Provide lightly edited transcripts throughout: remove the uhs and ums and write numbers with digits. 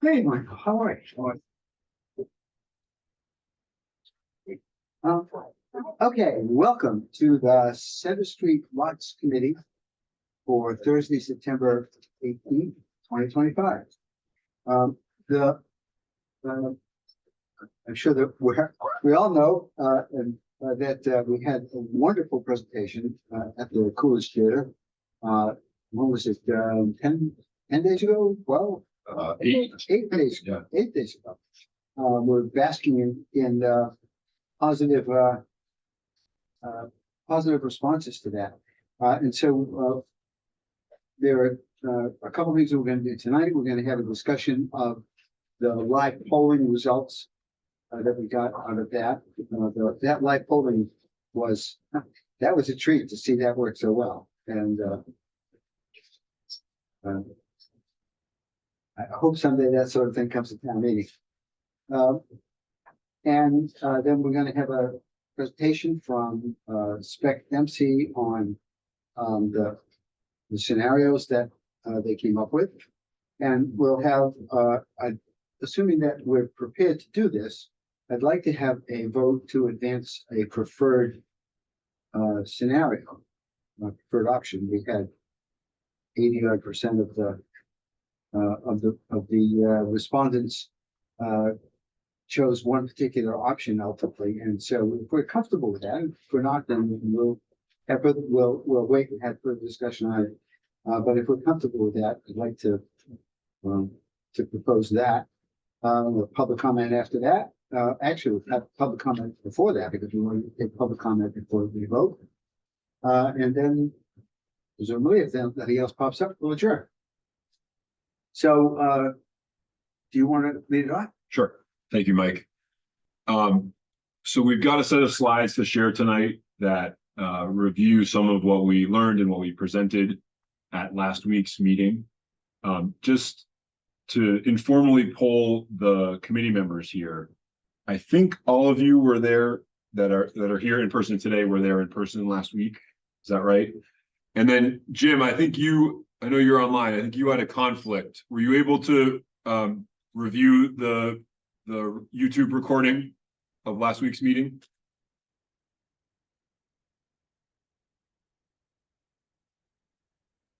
Hey, Michael, how are you? Okay, welcome to the Center Street Lots Committee for Thursday, September 18th, 2025. The I'm sure that we all know that we had a wonderful presentation at the Coolidge Theater. When was it? 10 days ago? 12? 8 days ago. 8 days ago. We're basking in positive positive responses to that. And so there are a couple of things that we're going to do tonight. We're going to have a discussion of the live polling results that we got out of that. That live polling was a treat to see that work so well. And I hope someday that sort of thing comes to town meeting. And then we're going to have a presentation from Spec MC on the scenarios that they came up with. And we'll have, assuming that we're prepared to do this, I'd like to have a vote to advance a preferred scenario, a preferred option. We had 80% of the respondents chose one particular option ultimately, and so if we're comfortable with that, if we're not, then we'll wait and have further discussion on it. But if we're comfortable with that, I'd like to propose that. Public comment after that. Actually, we've had public comment before that because we want to take public comment before we vote. And then, presumably, if nothing else pops up, we'll adjourn. So, do you want to lead it off? Sure. Thank you, Mike. So we've got a set of slides to share tonight that review some of what we learned and what we presented at last week's meeting. Just to informally poll the committee members here, I think all of you were there that are here in person today were there in person last week. Is that right? And then Jim, I know you're online. I think you had a conflict. Were you able to review the YouTube recording of last week's meeting?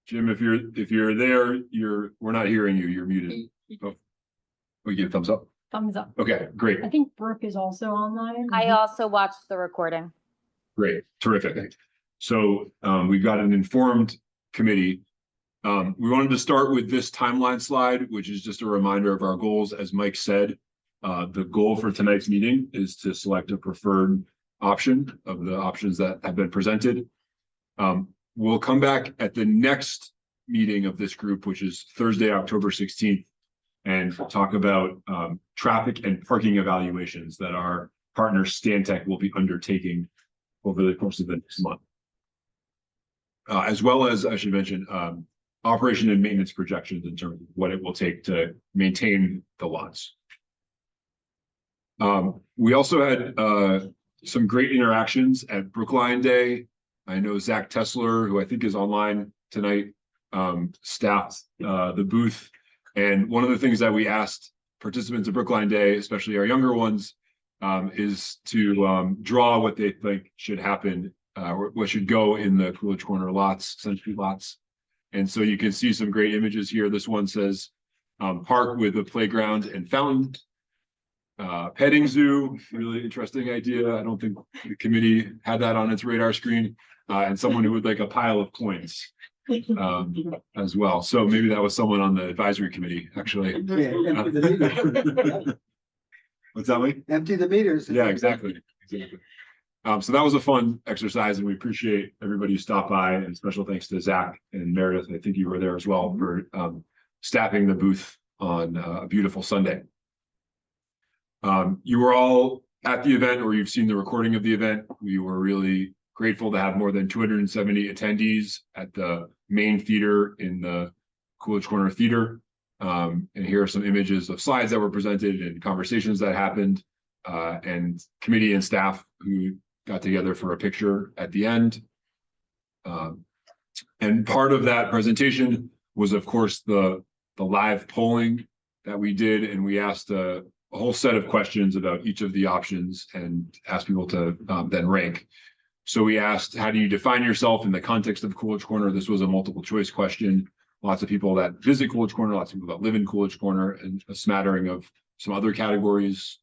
Jim, if you're there, we're not hearing you. You're muted. Oh, we get a thumbs up. Thumbs up. Okay, great. I think Brooke is also online. I also watched the recording. Great, terrific. So we've got an informed committee. We wanted to start with this timeline slide, which is just a reminder of our goals. As Mike said, the goal for tonight's meeting is to select a preferred option of the options that have been presented. We'll come back at the next meeting of this group, which is Thursday, October 16th, and talk about traffic and parking evaluations that our partner Stantec will be undertaking over the course of the next month. As well as, I should mention, operation and maintenance projections in terms of what it will take to maintain the lots. We also had some great interactions at Brookline Day. I know Zach Tesler, who I think is online tonight, staffed the booth. And one of the things that we asked participants at Brookline Day, especially our younger ones, is to draw what they think should happen, what should go in the Coolidge Corner lots, Center Street lots. And so you can see some great images here. This one says park with a playground and fountain. Petting zoo, really interesting idea. I don't think the committee had that on its radar screen. And someone who would like a pile of coins as well. So maybe that was someone on the advisory committee, actually. Yeah, empty the meters. What's that like? Empty the meters. Yeah, exactly. So that was a fun exercise, and we appreciate everybody who stopped by, and special thanks to Zach and Meredith. I think you were there as well for staffing the booth on a beautiful Sunday. You were all at the event, or you've seen the recording of the event. We were really grateful to have more than 270 attendees at the main theater in the Coolidge Corner Theater. And here are some images of slides that were presented and conversations that happened, and committee and staff who got together for a picture at the end. And part of that presentation was, of course, the live polling that we did, and we asked a whole set of questions about each of the options and asked people to then rank. So we asked, how do you define yourself in the context of Coolidge Corner? This was a multiple choice question. Lots of people that visit Coolidge Corner, lots of people that live in Coolidge Corner, and a smattering of some other categories.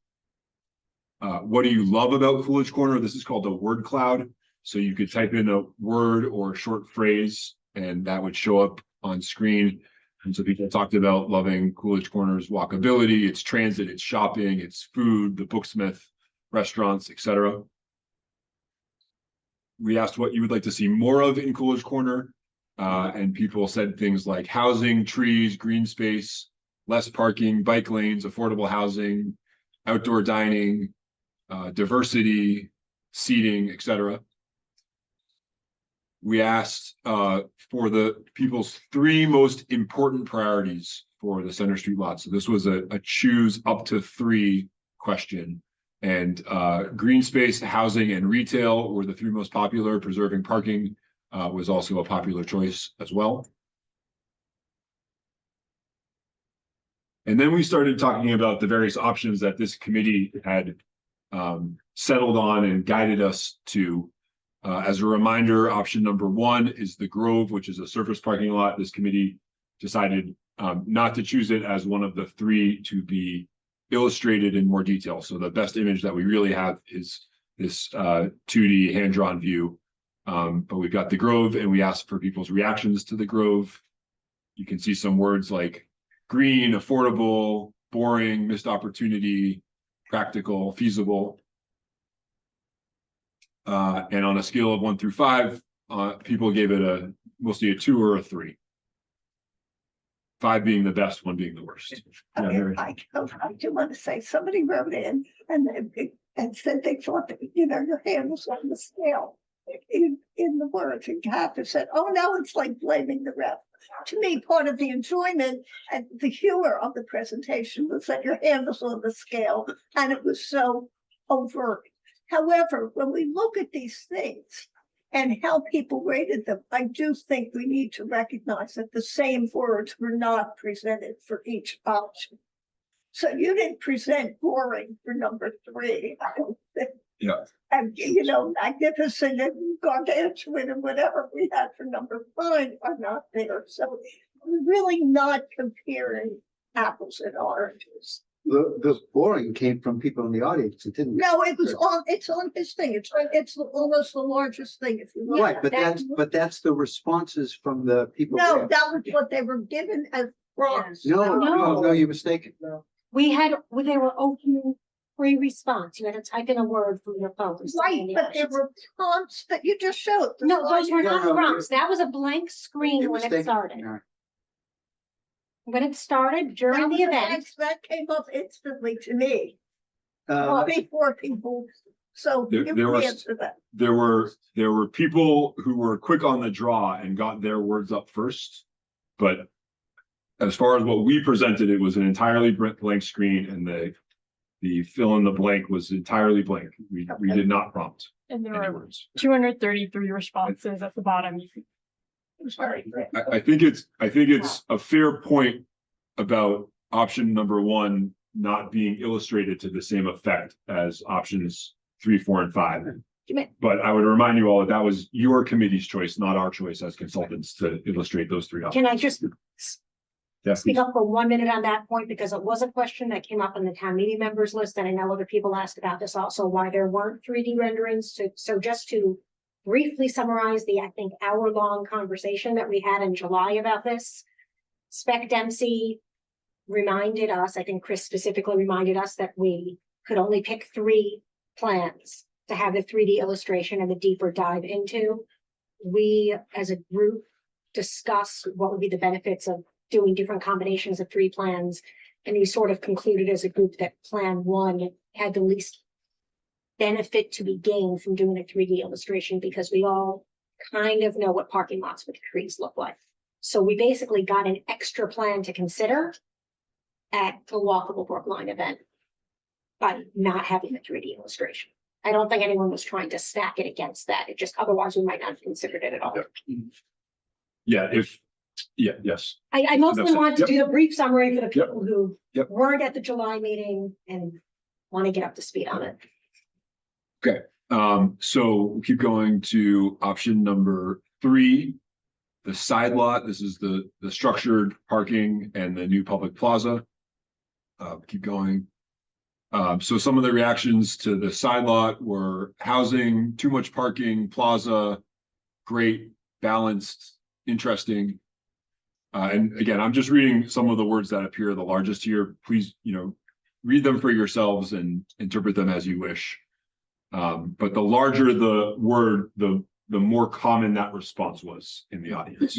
What do you love about Coolidge Corner? This is called the word cloud. So you could type in a word or a short phrase, and that would show up on screen. And so people talked about loving Coolidge Corner's walkability, its transit, its shopping, its food, the Booksmith restaurants, etc. We asked what you would like to see more of in Coolidge Corner. And people said things like housing, trees, green space, less parking, bike lanes, affordable housing, outdoor dining, diversity, seating, etc. We asked for the people's 3 most important priorities for the Center Street lot. So this was a choose up to 3 question. And green space, housing, and retail were the 3 most popular. Preserving parking was also a popular choice as well. And then we started talking about the various options that this committee had settled on and guided us to. As a reminder, option number 1 is the Grove, which is a surface parking lot. This committee decided not to choose it as one of the 3 to be illustrated in more detail. So the best image that we really have is this 2D hand-drawn view. But we've got the Grove, and we asked for people's reactions to the Grove. You can see some words like green, affordable, boring, missed opportunity, practical, feasible. And on a scale of 1 through 5, people gave it mostly a 2 or a 3. 5 being the best, 1 being the worst. I do want to say, somebody wrote in and said they thought that, your hand was on the scale in the words, and Catherine said, oh, now it's like blaming the rep. To me, part of the enjoyment and the humor of the presentation was that your hand was on the scale and it was so overt. However, when we look at these things and how people rated them, I do think we need to recognize that the same words were not presented for each option. So you didn't present boring for number 3. I don't think. Yeah. And, magnificent and gargantuan and whatever we had for number 5 are not there. So we're really not comparing apples and oranges. The boring came from people in the audience. It didn't. No, it's on his thing. It's almost the largest thing if you look. Right, but that's the responses from the people. No, there. that was what they were given as prompts. No, you're mistaken. They were open free response. You had to type in a word from your phone. Right, but there were prompts that you just showed. No, those were not No, prompts. That was a blank screen You're when it mistaken. started. All right. When it started during the event. That came up instantly to me, Uh, before people, so There- you there can was- answer that. There were people who were quick on the draw and got their words up first. But as far as what we presented, it was an entirely blank screen, and the fill in the blank was entirely blank. We did not prompt And there any are words. 233 responses at the bottom. Sorry. I think it's a fair point about option number 1 not being illustrated to the same effect as options 3, 4, and 5. But I would remind you all that was your committee's choice, not our choice as consultants, to illustrate those 3 options. Can I just Yes, speak please. up for 1 minute on that point? Because it was a question that came up in the town meeting members list, and I know other people asked about this also, why there weren't 3D renderings. So just to briefly summarize the, I think, hour-long conversation that we had in July about this, Spec Dempsey reminded us, I think Chris specifically reminded us, that we could only pick 3 plans to have the 3D illustration and the deeper dive into. We, as a group, discussed what would be the benefits of doing different combinations of 3 plans. And we sort of concluded as a group that plan 1 had the least benefit to be gained from doing a 3D illustration, because we all kind of know what parking lots with trees look like. So we basically got an extra plan to consider at the Walkable Brookline event by not having a 3D illustration. I don't think anyone was trying to stack it against that. It just, otherwise we might not have considered it at all. Yeah, Yeah, yes. I mostly That's it. want to do the brief summary for the Yep. people who Yep. weren't at the July meeting and want to get up to speed on it. So we'll keep going to option number 3. The side lot, this is the structured parking and the new public plaza. Keep going. So some of the reactions to the side lot were housing, too much parking, plaza, great, balanced, interesting. And again, I'm just reading some of the words that appear the largest here. Please, read them for yourselves and interpret them as you wish. But the larger the word, the more common that response was in the audience.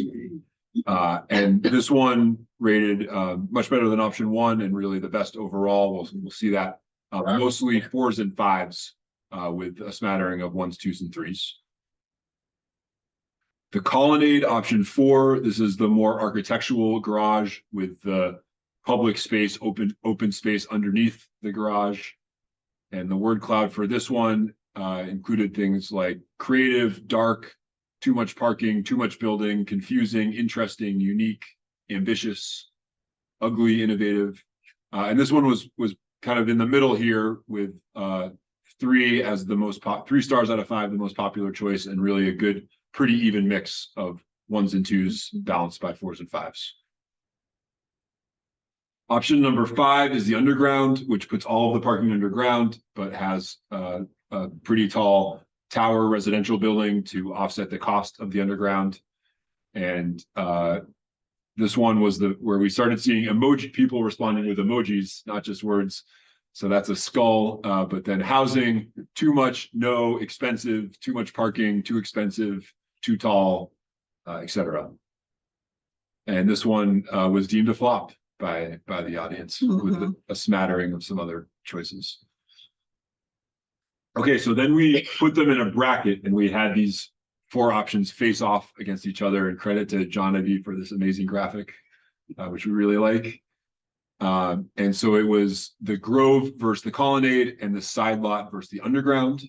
And this one rated much better than option 1 and really the best overall. We'll see that mostly 4s and 5s with a smattering of 1s, 2s, and 3s. The colonnade option 4, this is the more architectural garage with the public space, open space underneath the garage. And the word cloud for this one included things like creative, dark, too much parking, too much building, confusing, interesting, unique, ambitious, ugly, innovative. And this one was kind of in the middle here with 3 as the 3 stars out of 5, the most popular choice, and really a good, pretty even mix of 1s and 2s balanced by 4s and 5s. Option number 5 is the underground, which puts all of the parking underground, but has a pretty tall tower residential building to offset the cost of the underground. And this one was where we started seeing people responding with emojis, not just words. So that's a skull, but then housing, too much, no, expensive, too much parking, too expensive, too tall, etc. And this one was deemed a flop by the audience with a smattering of some other choices. Okay, so then we put them in a bracket and we had these 4 options face off against each other, and credit to John Evie for this amazing graphic, which we really like. And so it was the Grove versus the Colonnade and the side lot versus the underground.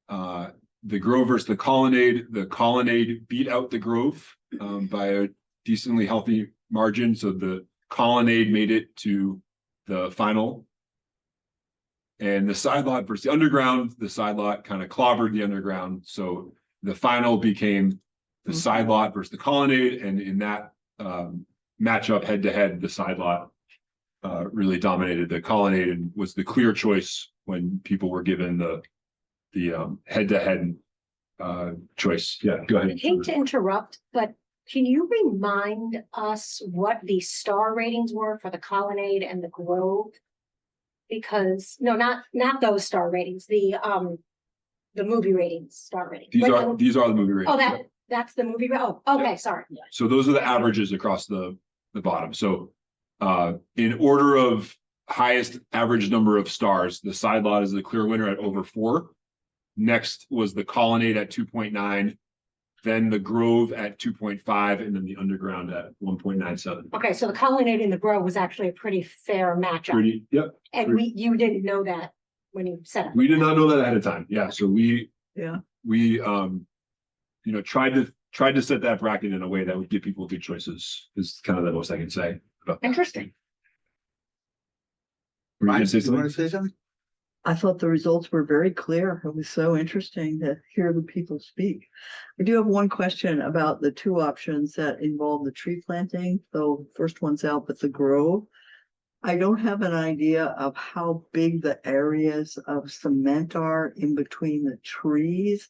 The Grove versus the Colonnade beat out the Grove by a decently healthy margin. So the Colonnade made it to the final. And the side lot versus the underground, the side lot kind of clobbered the underground. So the final became the side lot versus the Colonnade. And in that matchup head to head, the side lot really dominated the Colonnade and was the clear choice when people were given the head to head choice. Yeah, go I ahead. hate to interrupt, but can you remind us what the star ratings were for the Colonnade and the Grove? Because no, not those star ratings, the movie ratings, star ratings. These Wait, are the movie ratings. Oh, that's the movie. Oh, okay, sorry. So those are the averages across the bottom. So in order of highest average number of stars, the side lot is the clear winner at over 4. Next was the Colonnade at 2.9, then the Grove at 2.5, and then the underground at 1.97. Okay, so the Colonnade and the Grove was actually a pretty fair matchup. Yep. And you didn't know that when you set up. We did not know that ahead of time. Yeah. So we tried to set that bracket in a way that would give people good choices is kind of the most I can say about that. Interesting. Were you gonna say You want to something? say something? I thought the results were very clear. It was so interesting to hear the people speak. I do have one question about the 2 options that involve the tree planting, though first one's out, but the Grove. I don't have an idea of how big the areas of cement are in between the trees.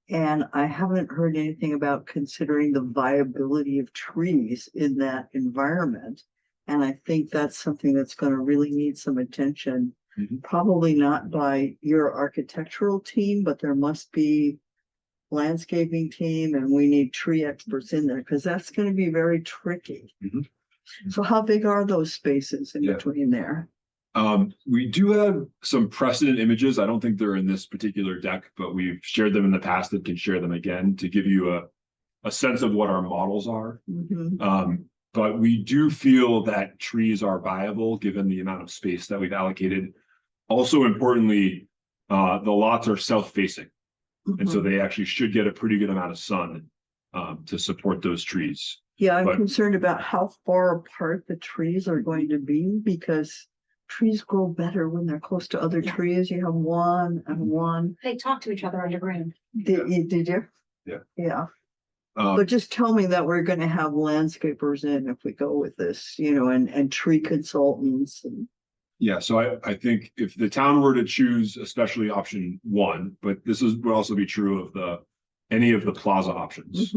And I haven't heard anything about considering the viability of trees in that environment. And I think that's something that's going to really need some attention. Probably not by your architectural team, but there must be landscaping team, and we need tree experts in there because that's going to be very tricky. So how big are those spaces in between there? We do have some precedent images. I don't think they're in this particular deck, but we've shared them in the past and can share them again to give you a sense of what our models are. But we do feel that trees are viable given the amount of space that we've allocated. Also importantly, the lots are south facing. And so they actually should get a pretty good amount of sun to support those trees. Yeah, I'm But- concerned about how far apart the trees are going to be because trees grow better when they're close to other Yeah. trees. You have one and one. They talk to each other underground. Did you? Yeah. Yeah. Um, But just tell me that we're gonna have landscapers in if we go with this, you know, and tree consultants and. Yeah, so I think if the town were to choose especially option one, but this would also be true of any of the plaza options.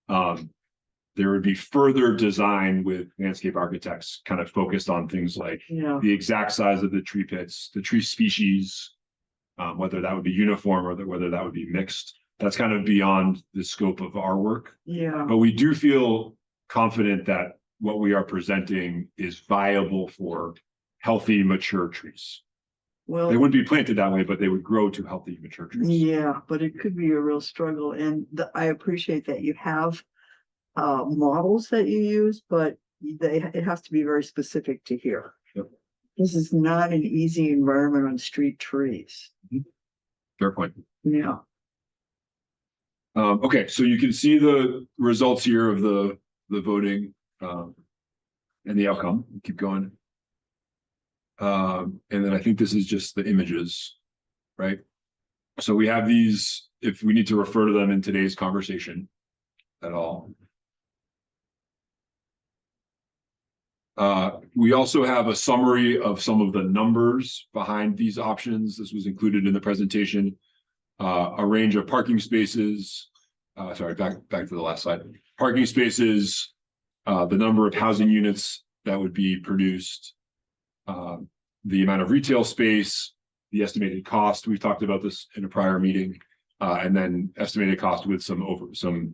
Mhm. There would be further design with landscape architects kind of focused on things like Yeah, the exact size of the tree pits, the tree species, whether that would be uniform or whether that would be mixed. That's kind of beyond the scope of our work. yeah, But we do feel confident that what we are presenting is viable for healthy, mature trees. well. They wouldn't be planted that way, but they would grow to healthy, mature trees. Yeah, but it could be a real struggle and I appreciate that you have models that you use, but it has to be very specific to here. Yep. This is not an easy environment on street trees. Fair point. Yeah, Okay, so you can see the results here of the voting, and the outcome. Keep going. And then I think this is just the images, right? So we have these, if we need to refer to them in today's conversation at all. We also have a summary of some of the numbers behind these options. This was included in the presentation. A range of parking spaces, sorry, back to the last slide. Parking spaces, the number of housing units that would be produced, the amount of retail space, the estimated cost. We've talked about this in a prior meeting, and then estimated cost with some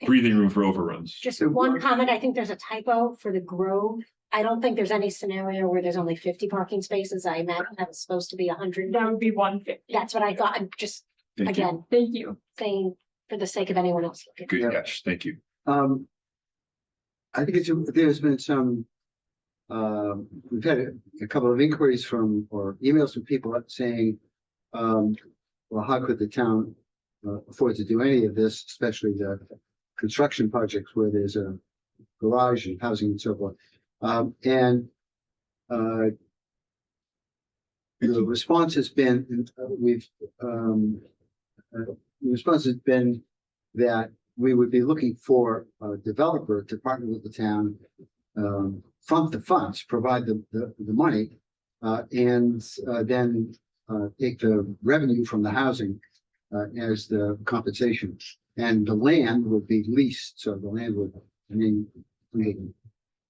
breathing room for overruns. Just So one what- comment, I think there's a typo for the Grove. I don't think there's any scenario where there's only 50 parking spaces. I imagine that was supposed to be 100. That would be 150. That's what I thought. I'm just, Thank you. again, Thank you. saying for the sake of anyone else. looking. Good Yeah. catch. Thank you. I think there's been some, we've had a couple of inquiries or emails from people saying, well, how could the town afford to do any of this, especially the construction projects where there's a garage and housing and so forth. The response has been, the response has been that we would be looking for a developer to partner with the town, front the funds, provide the money, and then take the revenue from the housing as the compensation. And the land would be leased, so the land would,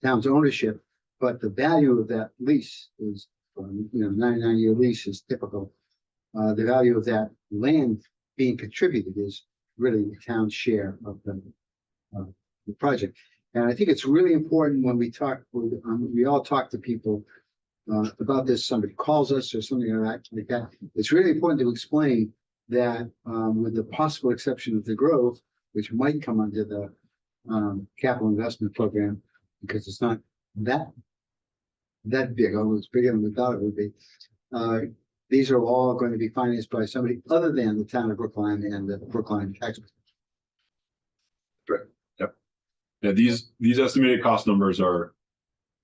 town's ownership, but the value of that lease is, 99-year lease is typical. The value of that land being contributed is really the town's share of the project. And I think it's really important when we talk, we all talk to people about this, somebody calls us or something like that. It's really important to explain that with the possible exception of the Grove, which might come under the capital investment program, because it's not that big, although it's bigger than we thought it would be. These are all going to be financed by somebody other than the town of Brookline and the Brookline taxpayers. Yeah, these estimated cost numbers are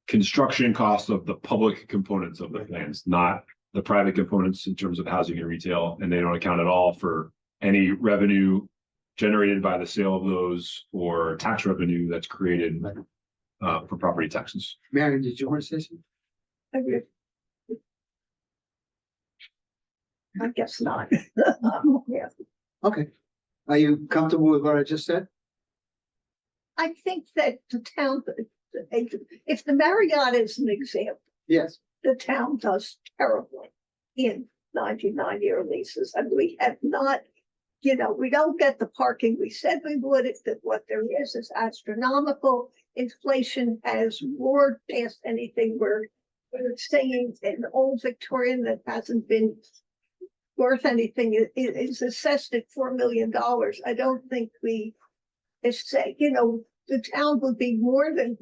construction costs of the public components of the plans, not the private components in terms of housing and retail, and they don't account at all for any revenue generated by the sale of those or tax revenue that's created for property taxes. Marion, did you want to say something? I guess not. Yeah. Okay. Are you comfortable with what I just said? I think that the town, if the Marriott is an example, Yes. the town does terribly in 99-year leases, and we have not, we don't get the parking we said we would. If that what there is astronomical. Inflation has roared past anything we're saying. An old Victorian that hasn't been worth anything is assessed at $4 million. I don't think we say, the town would be more than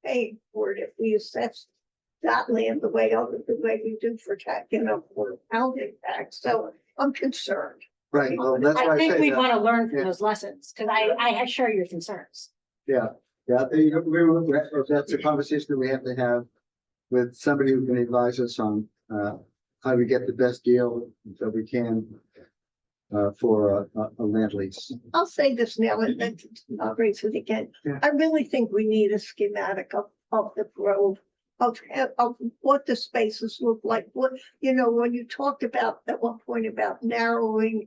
paying for it if we assessed that land the way we do for tax, for housing tax. So I'm concerned. Right, well, that's why I I think say we that. want to learn from Yeah. those lessons, because I share your concerns. Yeah, that's a conversation that we have to have with somebody who can advise us on, how to get the best deal that we can, for a land lease. I'll say this now, and then I'll raise it again. Yeah. I really think we need a schematic of the grove, of what the spaces look like. What, you know, when you talked about at one point about narrowing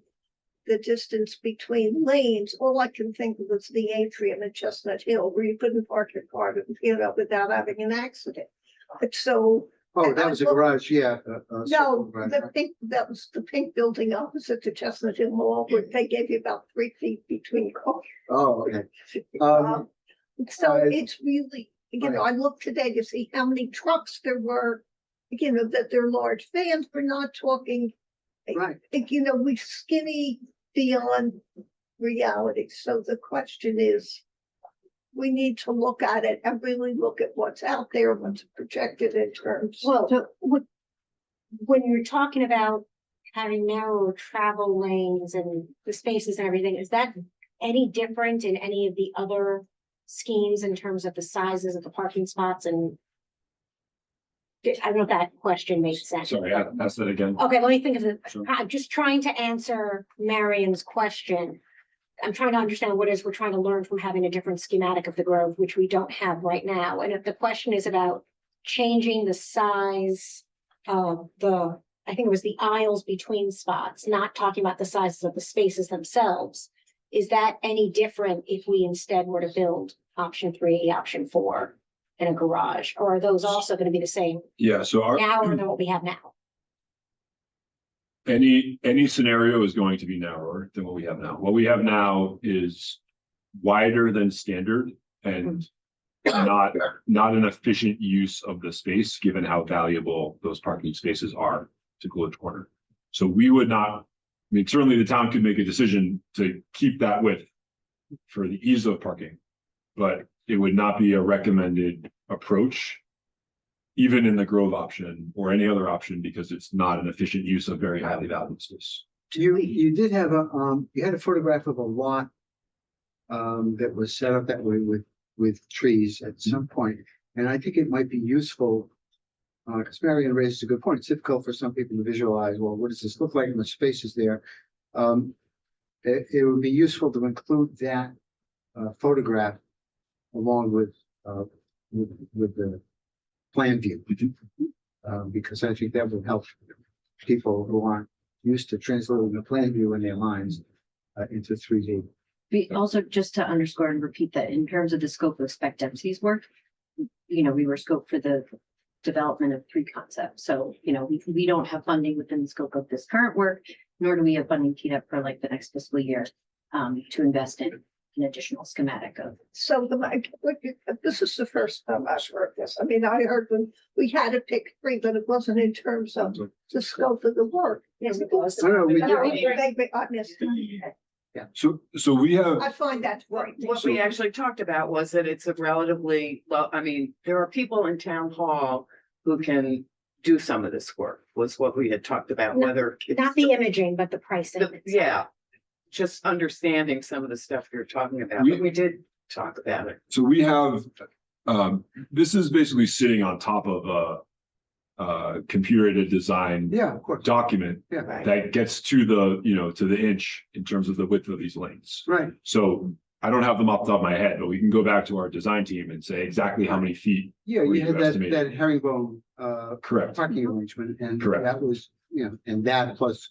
the distance between lanes, all I can think of was the atrium at Chestnut Hill, where you couldn't park your car, you know, without having an accident. But so, Oh, that was a garage, yeah. no, garage, the right. pink, that was the pink building opposite the Chestnut Hill Mall, where they gave you about 3 feet between cars. Oh, okay. So I- it's really, you know, I looked today to see how many trucks there were, you know, that they're large vans. We're not talking, Right, you know, we skinny beyond reality. So the question is, we need to look at it and really look at what's out there, what's projected in terms. Well, when you're talking about having narrower travel lanes and the spaces and everything, is that any different in any of the other schemes in terms of the sizes of the parking spots? And I don't know if that question makes sense. Sorry, ask that again. Okay, let me think of it. Sure. I'm just trying to answer Marion's question. I'm trying to understand what it is we're trying to learn from having a different schematic of the grove, which we don't have right now. And if the question is about changing the size of I think it was the aisles between spots, not talking about the sizes of the spaces themselves. Is that any different if we instead were to build option 3, option 4 in a garage? Or are those also going to be the same Yeah, so narrower than what we have now? any scenario is going to be narrower than what we have now. What we have now is wider than standard and not an efficient use of the space, given how valuable those parking spaces are to Coolidge Corner. So we would not, I mean, certainly the town could make a decision to keep that width for the ease of parking, but it would not be a recommended approach, even in the Grove option or any other option, because it's not an efficient use of very highly valuable space. you did have you had a photograph of a lot that was set up that way with trees at some point, and I think it might be useful. Because Marion raises a good point. It's difficult for some people to visualize, well, what does this look like in the spaces there? It would be useful to include that photograph along with the plan view. Because I think that would help people who aren't used to translating the plan view in their minds into 3D. We also, just to underscore and repeat that, in terms of the scope of Spec Dempsey's work, you know, we were scoped for the development of 3 concepts. So, you know, we don't have funding within the scope of this current work, nor do we have funding teed up for like the next fiscal year to invest in an additional schematic of. So this is the first time I've heard this. I mean, I heard when we had to pick 3, but it wasn't in terms of the scope of the work. Yes, it was. No, we No, did. maybe I missed it. So we have, I find that right. What we actually talked about was that it's a relatively low, I mean, there are people in town hall who can do some of this work, was what we had talked about, No, whether. it's Not the imaging, but the pricing. Yeah, just understanding some of the stuff you're talking about, We- but we did talk about it. so we have, this is basically sitting on top of a computer aided design Yeah, of course. document Yeah, Right. that gets to the, you know, to the inch in terms of the width of these lanes. right. So I don't have them off the top of my head, but we can go back to our design team and say exactly how many feet. Yeah, Were you you had that estimating? herringbone Correct. parking arrangement, and Correct. that was, you know, and that plus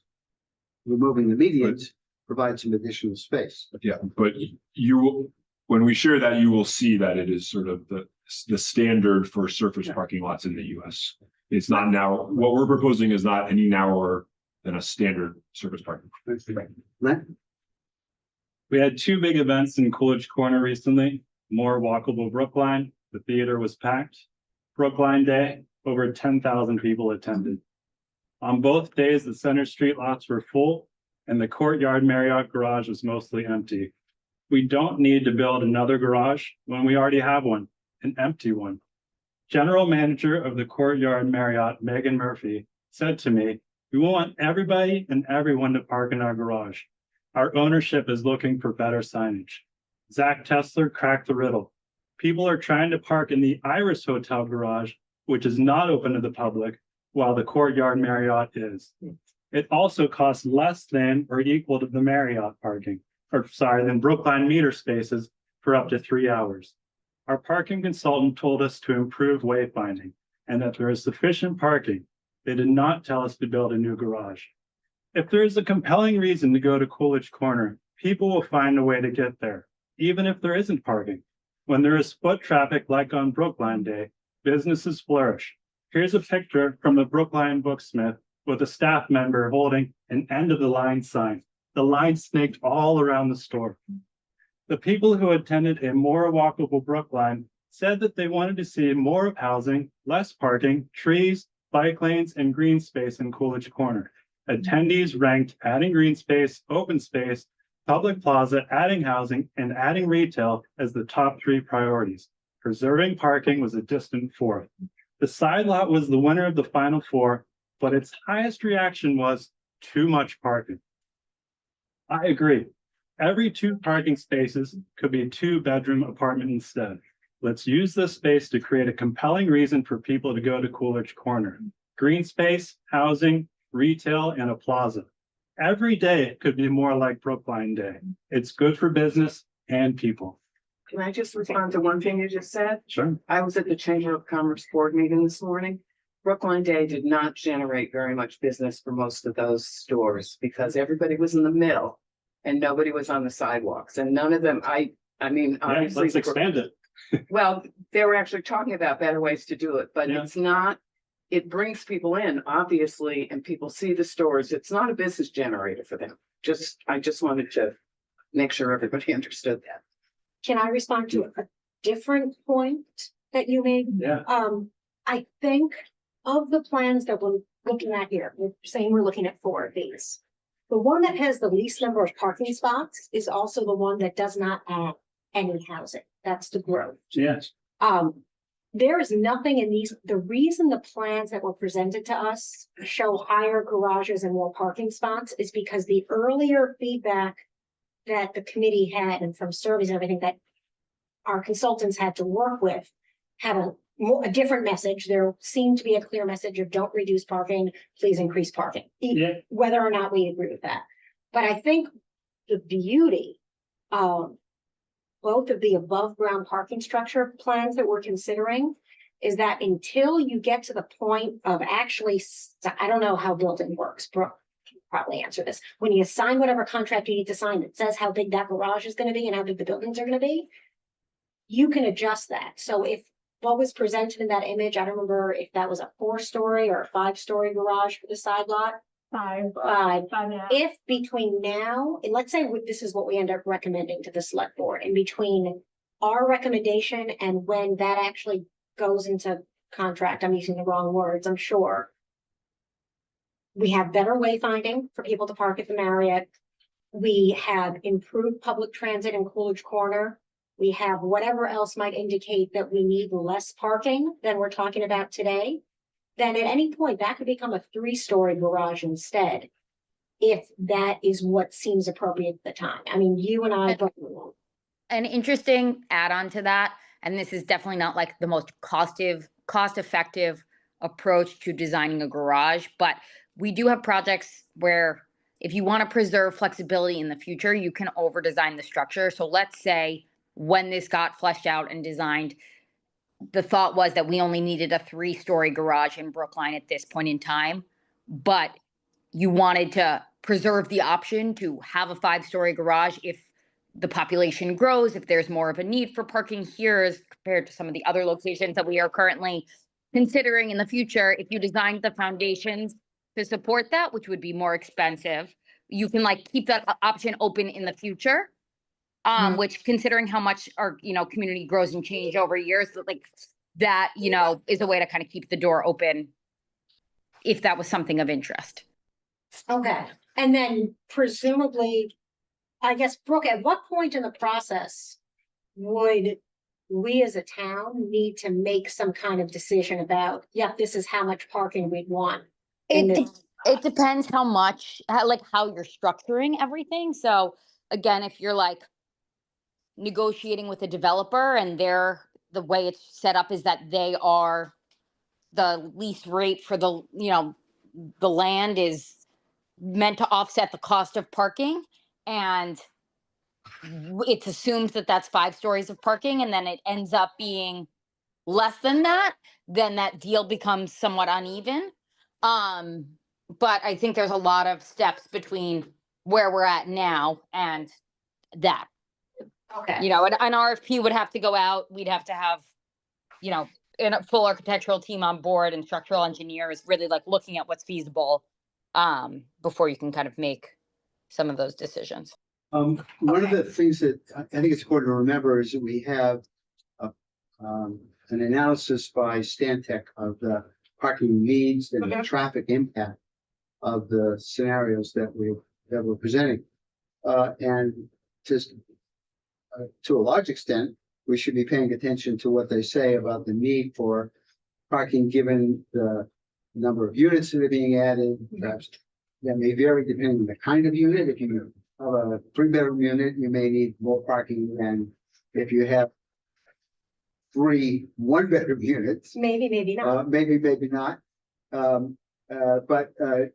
removing the medians provides some additional space. Yeah, but you will, when we share that, you will see that it is sort of the standard for surface Yeah. parking lots in the US. It's not narrow. What we're proposing is not any narrower than a standard surface parking. Len? We had 2 big events in Coolidge Corner recently. More walkable Brookline. The theater was packed. Brookline Day, over 10,000 people attended. On both days, the Center Street lots were full and the Courtyard Marriott garage was mostly empty. We don't need to build another garage when we already have one, an empty one. General Manager of the Courtyard Marriott, Megan Murphy, said to me, We want everybody and everyone to park in our garage. Our ownership is looking for better signage. Zach Tesler cracked the riddle. People are trying to park in the Iris Hotel garage, which is not open to the public, while the Courtyard Marriott is. It also costs less than or equal to the Marriott parking, than Brookline meter spaces for up to 3 hours. Our parking consultant told us to improve wayfinding and that there is sufficient parking. They did not tell us to build a new garage. If there is a compelling reason to go to Coolidge Corner, people will find a way to get there, even if there isn't parking. When there is foot traffic like on Brookline Day, businesses flourish. Here's a picture from the Brookline Booksmith with a staff member holding an end of the line sign. The line snaked all around the store. The people who attended a more walkable Brookline said that they wanted to see more of housing, less parking, trees, bike lanes, and green space in Coolidge Corner. Attendees ranked adding green space, open space, public plaza, adding housing, and adding retail as the top 3 priorities. Preserving parking was a distant 4th. The side lot was the winner of the final 4, but its highest reaction was too much parking. I agree. Every 2 parking spaces could be a 2-bedroom apartment instead. Let's use this space to create a compelling reason for people to go to Coolidge Corner. Green space, housing, retail, and a plaza. Every day could be more like Brookline Day. It's good for business and people. Can I just respond to one thing you just said? Sure. I was at the Chamber of Commerce Board meeting this morning. Brookline Day did not generate very much business for most of those stores because everybody was in the middle and nobody was on the sidewalks and none of them, I mean, Yeah, obviously. let's expand it. Well, they were actually talking about better ways to do it, but Yeah. it's not, it brings people in, obviously, and people see the stores. It's not a business generator for them. I just wanted to make sure everybody understood that. Can I respond to a different point that you made? Yeah. I think of the plans that we're looking at here, we're saying we're looking at 4 of these. The one that has the least number of parking spots is also the one that does not add any housing. That's the growth. Yes. There is nothing in these, the reason the plans that were presented to us show higher garages and more parking spots is because the earlier feedback that the committee had and from surveys and everything that our consultants had to work with had a different message. There seemed to be a clear message of don't reduce parking, please increase parking. Yeah. Whether or not we agree with that. But I think the beauty of both of the above ground parking structure plans that we're considering is that until you get to the point of actually, I don't know how building works, Brooke can probably answer this. When you sign whatever contract you need to sign that says how big that garage is going to be and how big the buildings are going to be, you can adjust that. So if what was presented in that image, I don't remember if that was a 4-story or a 5-story garage for the side lot. 5, yeah. If between now, and let's say this is what we end up recommending to the select board, in between our recommendation and when that actually goes into contract, I'm using the wrong words, I'm sure. We have better wayfinding for people to park at the Marriott. We have improved public transit in Coolidge Corner. We have whatever else might indicate that we need less parking than we're talking about today. Then at any point, that could become a 3-story garage instead, if that is what seems appropriate at the time. I mean, you and I both. An interesting add-on to that, and this is definitely not like the most cost-effective approach to designing a garage, but we do have projects where if you want to preserve flexibility in the future, you can over-design the structure. So let's say when this got fleshed out and designed, the thought was that we only needed a 3-story garage in Brookline at this point in time, but you wanted to preserve the option to have a 5-story garage if the population grows, if there's more of a need for parking here as compared to some of the other locations that we are currently considering in the future. If you designed the foundations to support that, which would be more expensive, you can like keep that option open in the future. Which considering how much our, community grows and change over years, like that, is a way to kind of keep the door open if that was something of interest. Okay, and then presumably, I guess, Brooke, at what point in the process would we as a town need to make some kind of decision about, yep, this is how much parking we'd want? It depends how much, like how you're structuring everything. So again, if you're like negotiating with a developer and the way it's set up is that they are the lease rate for the land is meant to offset the cost of parking, and it's assumed that that's 5 stories of parking, and then it ends up being less than that, then that deal becomes somewhat uneven. Um, but I think there's a lot of steps between where we're at now and that. Okay. An RFP would have to go out. We'd have to have, a full architectural team on board and structural engineers really like looking at what's feasible before you can kind of make some of those decisions. One of the things that I think it's important to remember is that we have an analysis by Stantec of the parking needs and the traffic impact of the scenarios that we're presenting. And just to a large extent, we should be paying attention to what they say about the need for parking, given the number of units that are being added. Perhaps that may vary depending on the kind of unit. If you have a 3-bedroom unit, you may need more parking than if you have 3 1-bedroom units. Maybe not. Maybe not. But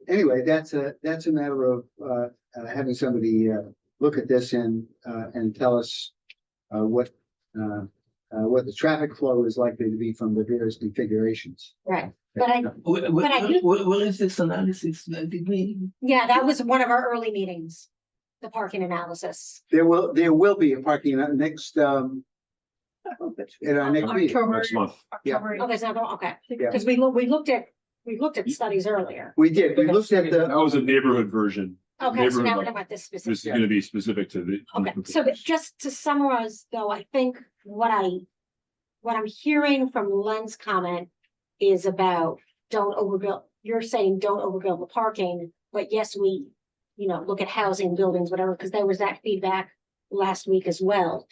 anyway, that's a matter of having somebody look at this and tell us what the traffic flow is likely to be from the various configurations. Right. But I do- Where is this analysis? Yeah, that was one of our early meetings, the parking analysis. There will be a parking next in our next meeting. Next month. Yeah. Okay, so, okay, Yeah. because we looked at studies earlier. We did. We looked at That the. was a neighborhood version. Okay, so now we're Neighborhood, talking about this This specific. is gonna be specific to the. Okay, so but just to summarize, though, I think what I'm hearing from Len's comment is about don't overbuild. You're saying don't overbuild the parking, but yes, we, look at housing, buildings, whatever, because there was that feedback last week as well.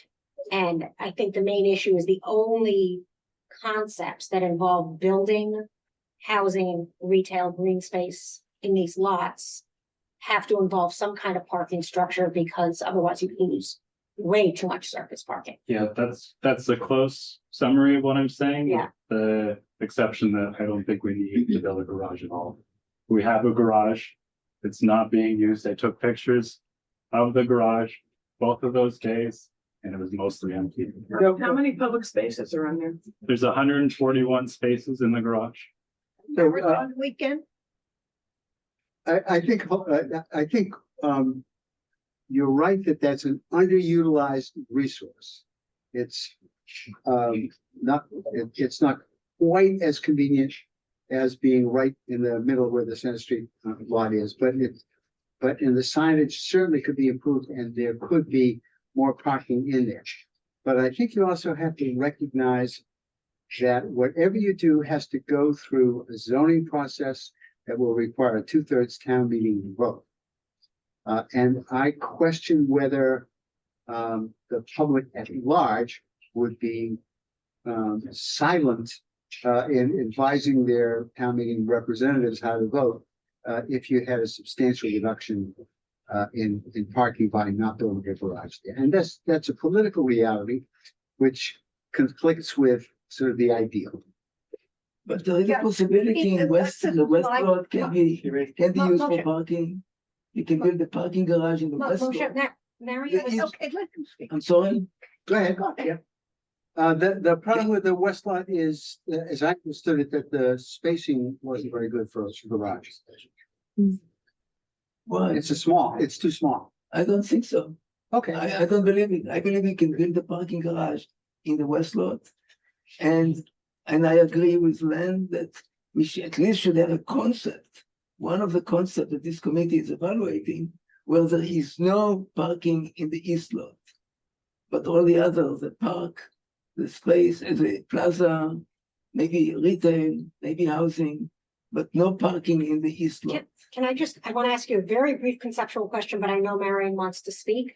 And I think the main issue is the only concepts that involve building, housing, retail, green space in these lots have to involve some kind of parking structure, because otherwise you lose way too much surface parking. Yeah, that's a close summary of what I'm saying. Yeah. The exception that I don't think we need to build a garage at all. We have a garage. It's not being used. I took pictures of the garage both of those days, and it was mostly empty. How many public spaces are on there? There's 141 spaces in the garage. So, On weekend, I think you're right that that's an underutilized resource. It's it's not quite as convenient as being right in the middle where the Center Street lot is, but in the signage certainly could be improved, and there could be more parking in there. But I think you also have to recognize that whatever you do has to go through a zoning process that will require a 2/3 town meeting vote. And I question whether the public at large would be silent in advising their town meeting representatives how to vote if you had a substantial reduction in parking by not building a garage there. And that's a political reality which conflicts with sort of the ideal. But there is a Yeah, possibility in in the west, west the of west my- road can be used for Moshe. parking. You can build the parking garage in the west Moshe, road. Mario There was is- okay, let them speak. I'm sorry, Go ahead. Go ahead. Yeah. The problem with the west lot is, as I understood it, that the spacing wasn't very good for a garage. why? It's too small. I don't think so. Okay. I don't believe it. I believe we can build the parking garage in the west lot. And I agree with Len that we should at least have a concept. One of the concepts that this committee is evaluating, where there is no parking in the east lot. But all the others, the park, the space, the plaza, maybe retail, maybe housing, but no parking in the east lot. I want to ask you a very brief conceptual question, but I know Marion wants to speak.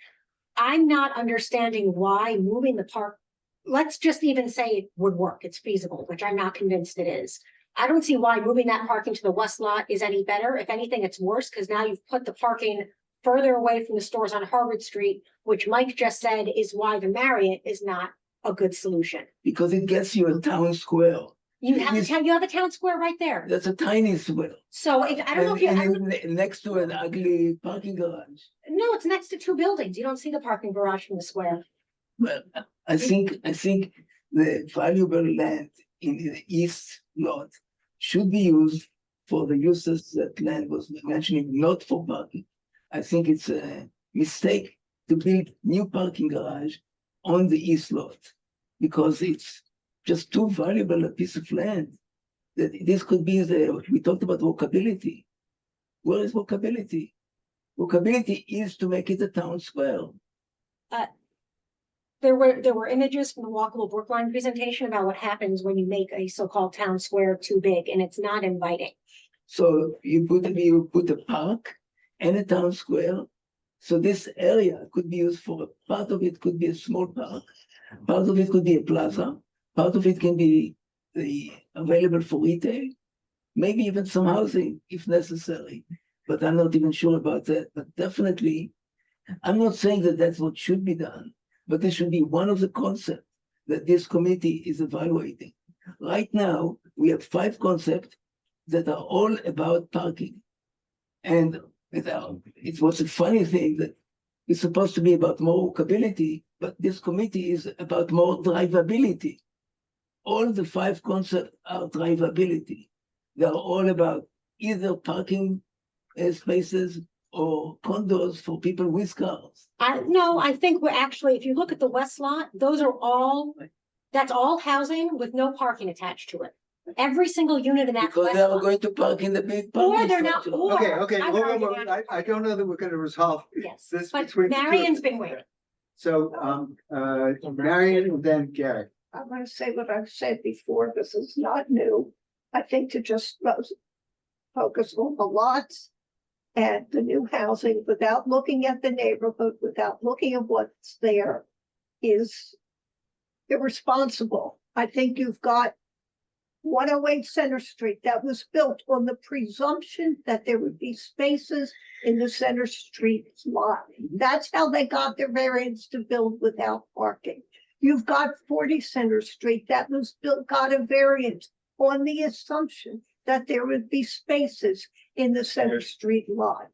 I'm not understanding why moving the park, let's just even say it would work, it's feasible, which I'm not convinced it is. I don't see why moving that parking to the west lot is any better. If anything, it's worse because now you've put the parking further away from the stores on Harvard Street, which Mike just said is why the Marriott is not a good solution. Because it gets you a town square. You have Yes. you have a town square right there. That's a tiny square. So if, I don't know if you, I don't- Next to an ugly parking garage. no, it's next to two buildings. You don't see the parking garage from the square. Well, I think the valuable land in the east lot should be used for the uses that land was mentioning, not for parking. I think it's a mistake to build new parking garage on the east lot because it's just too valuable a piece of land. That this could be we talked about walkability. Where is walkability? Walkability is to make it a town square. There were images from the Walkable Brookline presentation about what happens when you make a so-called town square too big and it's not inviting. So you put a park and a town square. So this area could be used for part of it could be a small park, part of it could be a plaza, part of it can be available for retail, maybe even some housing if necessary. But I'm not even sure about that. But definitely, I'm not saying that that's what should be done, but this should be one of the concepts that this committee is evaluating. Right now, we have 5 concepts that are all about parking. And it was a funny thing that it's supposed to be about more walkability, but this committee is about more drivability. All the 5 concepts are drivability. They're all about either parking spaces or condos for people with cars. I think we're actually, if you look at the west lot, that's all housing with no parking attached to it. Every single unit in that. Because west they are lot. going to park in the big Or parking they're not, structure. or. Okay, I would argue they're not I don't know that we're gonna resolve Yes, this but between. the two of Marion's them. been waiting. So, Marion and then Gary. I want to say what I've said before, this is not new. I think to just focus on the lots and the new housing without looking at the neighborhood, without looking at what's there is irresponsible. I think you've got 108 Center Street that was built on the presumption that there would be spaces in the Center Street lot. That's how they got their variance to build without parking. You've got 40 Center Street that was built, got a variance on the assumption that there would be spaces in the Center Street lot.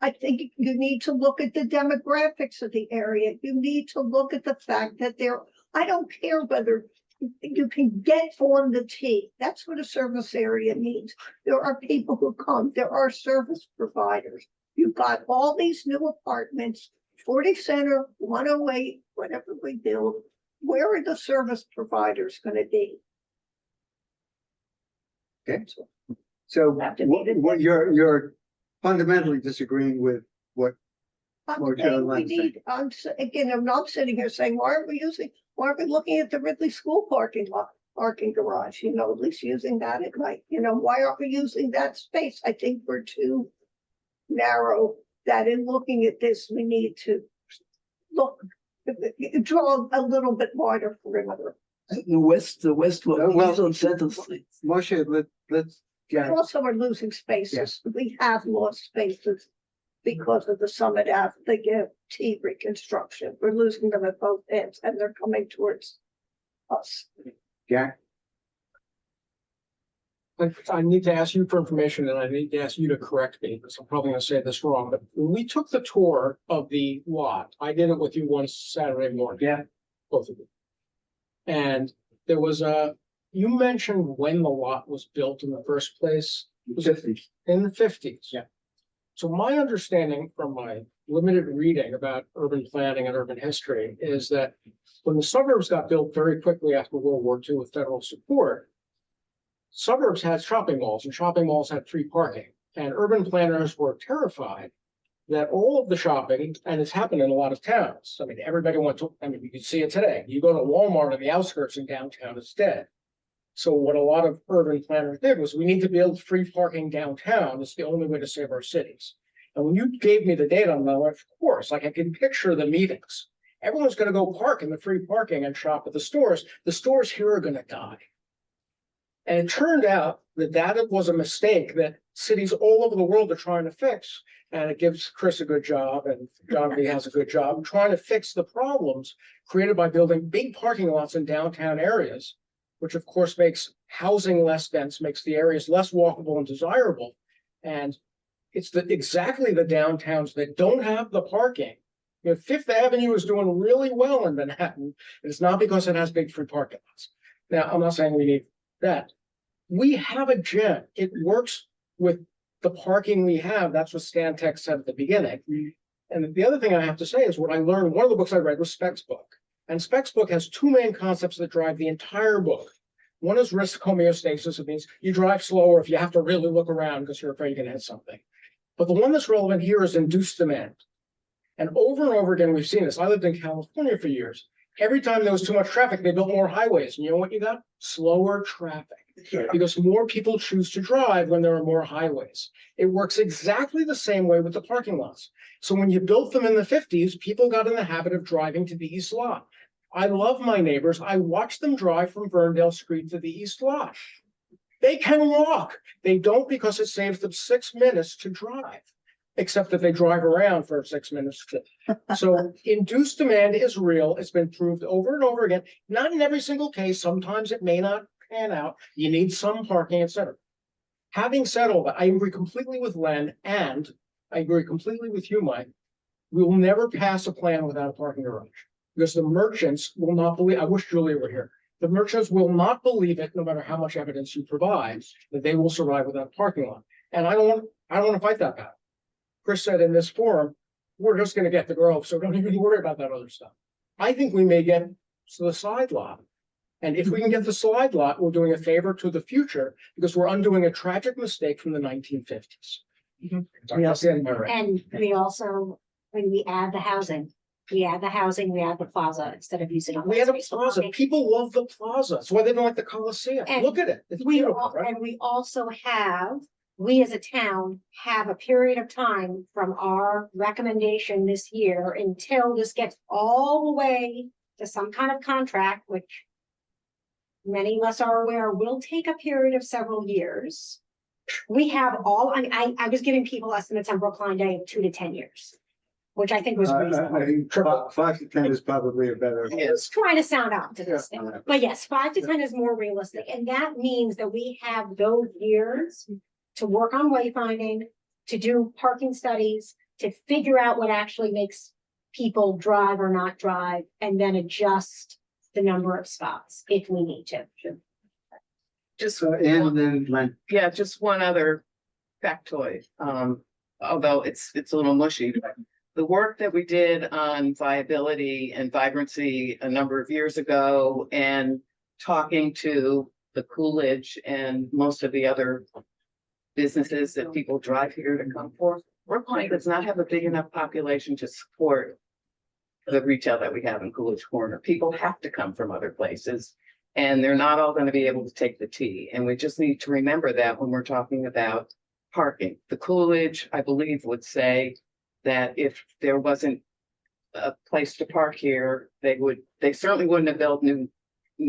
I think you need to look at the demographics of the area. You need to look at the fact that I don't care whether you can get on the T. That's what a service area means. There are people who come, there are service providers. You've got all these new apartments, 40 Center, 108, whatever we build. Where are the service providers gonna be? Okay, so Have to meet it what you're fundamentally disagreeing with what, I'm Or saying Caroline we need, I'm not sitting here saying, why aren't we looking at the Ridley School parking garage, at least using that at night, why aren't we using that space? I think we're too narrow that in looking at this, we need to draw a little bit wider perimeter. The west one well, is on Center Street. Moshe, let's, We yeah, also are losing spaces. We have lost spaces because of the Summit Ave, the T reconstruction. We're losing them at both ends and they're coming towards us. Jack, I need to ask you for information and I need to ask you to correct me because I'm probably gonna say this wrong, but when we took the tour of the lot, I did it with you one Saturday morning. Yeah. Both of you. And there was you mentioned when the lot was built in the first place. Was it 50. in the 50s? Yeah. So my understanding from my limited reading about urban planning and urban history is that when the suburbs got built very quickly after World War II with federal support, suburbs had shopping malls and shopping malls had free parking. And urban planners were terrified that all of the shopping, and it's happened in a lot of towns. I mean, everybody went to, you can see it today. You go to Walmart on the outskirts in downtown, it's dead. So what a lot of urban planners did was we need to build free parking downtown. It's the only way to save our cities. And when you gave me the data on that, of course, like I can picture the meetings. Everyone's going to go park in the free parking and shop at the stores. The stores here are going to die. And it turned out that that was a mistake that cities all over the world are trying to fix. And it gives Chris a good job and John B has a good job trying to fix the problems created by building big parking lots in downtown areas, which of course makes housing less dense, makes the areas less walkable and desirable. And it's exactly the downtowns that don't have the parking. You know, Fifth Avenue is doing really well in Manhattan, and it's not because it has big free parking lots. Now, I'm not saying we need that. We have a gem. It works with the parking we have. That's what Stantec said at the beginning. And the other thing I have to say is what I learned, one of the books I read was Speck's book. And Speck's book has two main concepts that drive the entire book. One is risk homeostasis. It means you drive slower if you have to really look around because you're afraid you're going to hit something. But the one that's relevant here is induced demand. And over again, we've seen this. I lived in California for years. Every time there was too much traffic, they built more highways. And you know what you got? Slower traffic. Because more people choose to drive when there are more highways. It works exactly the same way with the parking lots. So when you built them in the 50s, people got in the habit of driving to the East Lot. I love my neighbors. I watch them drive from Ferndale Street to the East Lot. They can walk. They don't because it saves them 6 minutes to drive, except that they drive around for 6 minutes too. So induced demand is real. It's been proved over and over again. Not in every single case. Sometimes it may not pan out. You need some parking, etc. Having said all that, I agree completely with Len, and I agree completely with you, Mike. We will never pass a plan without a parking garage because the merchants will not believe. I wish Julia were here. The merchants will not believe it, no matter how much evidence you provide, that they will survive without a parking lot. And I don't want to fight that battle. Chris said in this forum, we're just going to get the grove, so don't even worry about that other stuff. I think we may get to the side lot. And if we can get the slide lot, we're doing a favor to the future because we're undoing a tragic mistake from the 1950s. That's the end of my rant. And we also, when we add the housing, we add the plaza instead of using. We had a plaza. People love the plaza. That's why they don't like the Coliseum. And Look at it. It's beautiful, right? And we also have, we as a town have a period of time from our recommendation this year until this gets all the way to some kind of contract, which many of us are aware will take a period of several years. We have all, I was giving people estimates on Brookline Day of 2 to 10 years, which I think was reasonable. I think 5 to 10 is probably a better. It's trying to sound optimistic, Yeah. but yes, 5 to 10 is more realistic. And that means that we have those years to work on wayfinding, to do parking studies, to figure out what actually makes people drive or not drive, and then adjust the number of spots if we need to. Just, And then Len, yeah, just one other factoid. Although it's a little mushy, but the work that we did on viability and vibrancy a number of years ago and talking to the Coolidge and most of the other businesses that people drive here to come for, Brookline does not have a big enough population to support the retail that we have in Coolidge Corner. People have to come from other places and they're not all going to be able to take the T. And we just need to remember that when we're talking about parking. The Coolidge, I believe, would say that if there wasn't a place to park here, they certainly wouldn't have built new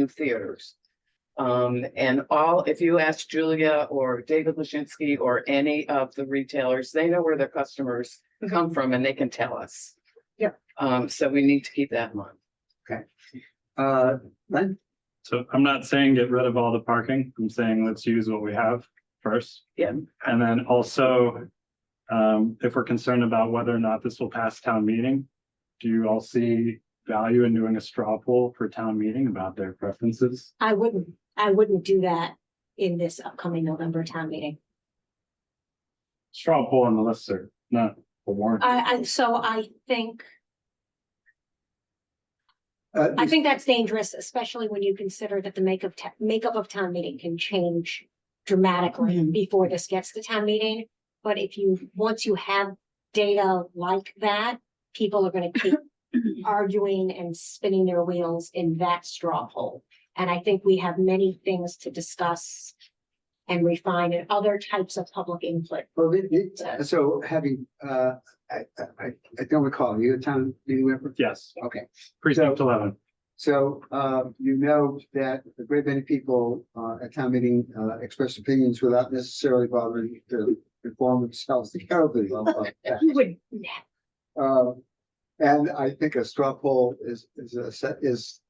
theaters. And if you ask Julia or David Lashinsky or any of the retailers, they know where their customers come from and they can tell us. So we need to keep that in mind. Len, So I'm not saying get rid of all the parking. I'm saying let's use what we have first. Yeah. And then also, if we're concerned about whether or not this will pass town meeting, do you all see value in doing a straw poll for town meeting about their preferences? I wouldn't do that in this upcoming November town meeting. Straw poll on the listserv, not a warrant. I think that's dangerous, especially when you consider that the makeup of town meeting can change dramatically before this gets to town meeting. But once you have data like that, people are going to keep arguing and spinning their wheels in that straw poll. And I think we have many things to discuss and refine and other types of public input. well, so having, I don't recall, are you a town meeting member? Yes, Okay, precinct 11. So, you know that a great many people, at town meeting, express opinions without necessarily bothering to inform themselves terribly well about that. You would, And I think a straw poll is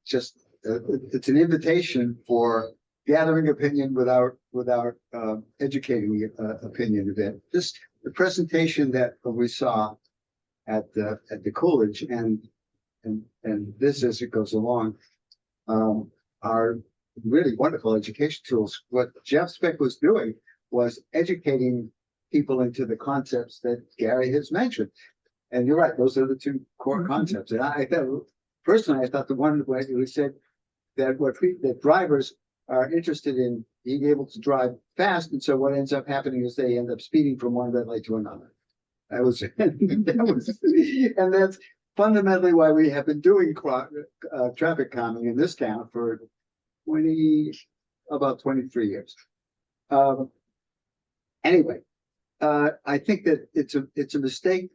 just, it's an invitation for gathering opinion without educating opinion a bit. Just the presentation that we saw at the Coolidge and this as it goes along are really wonderful education tools. What Jeff Speck was doing was educating people into the concepts that Gary has mentioned. And you're right, those are the two core concepts. And I thought, personally, I thought the one where he said that that drivers are interested in being able to drive fast. And so what ends up happening is they end up speeding from one red light to another. That was, and that's fundamentally why we have been doing traffic calming in this town for about 23 years. Anyway, I think that it's a mistake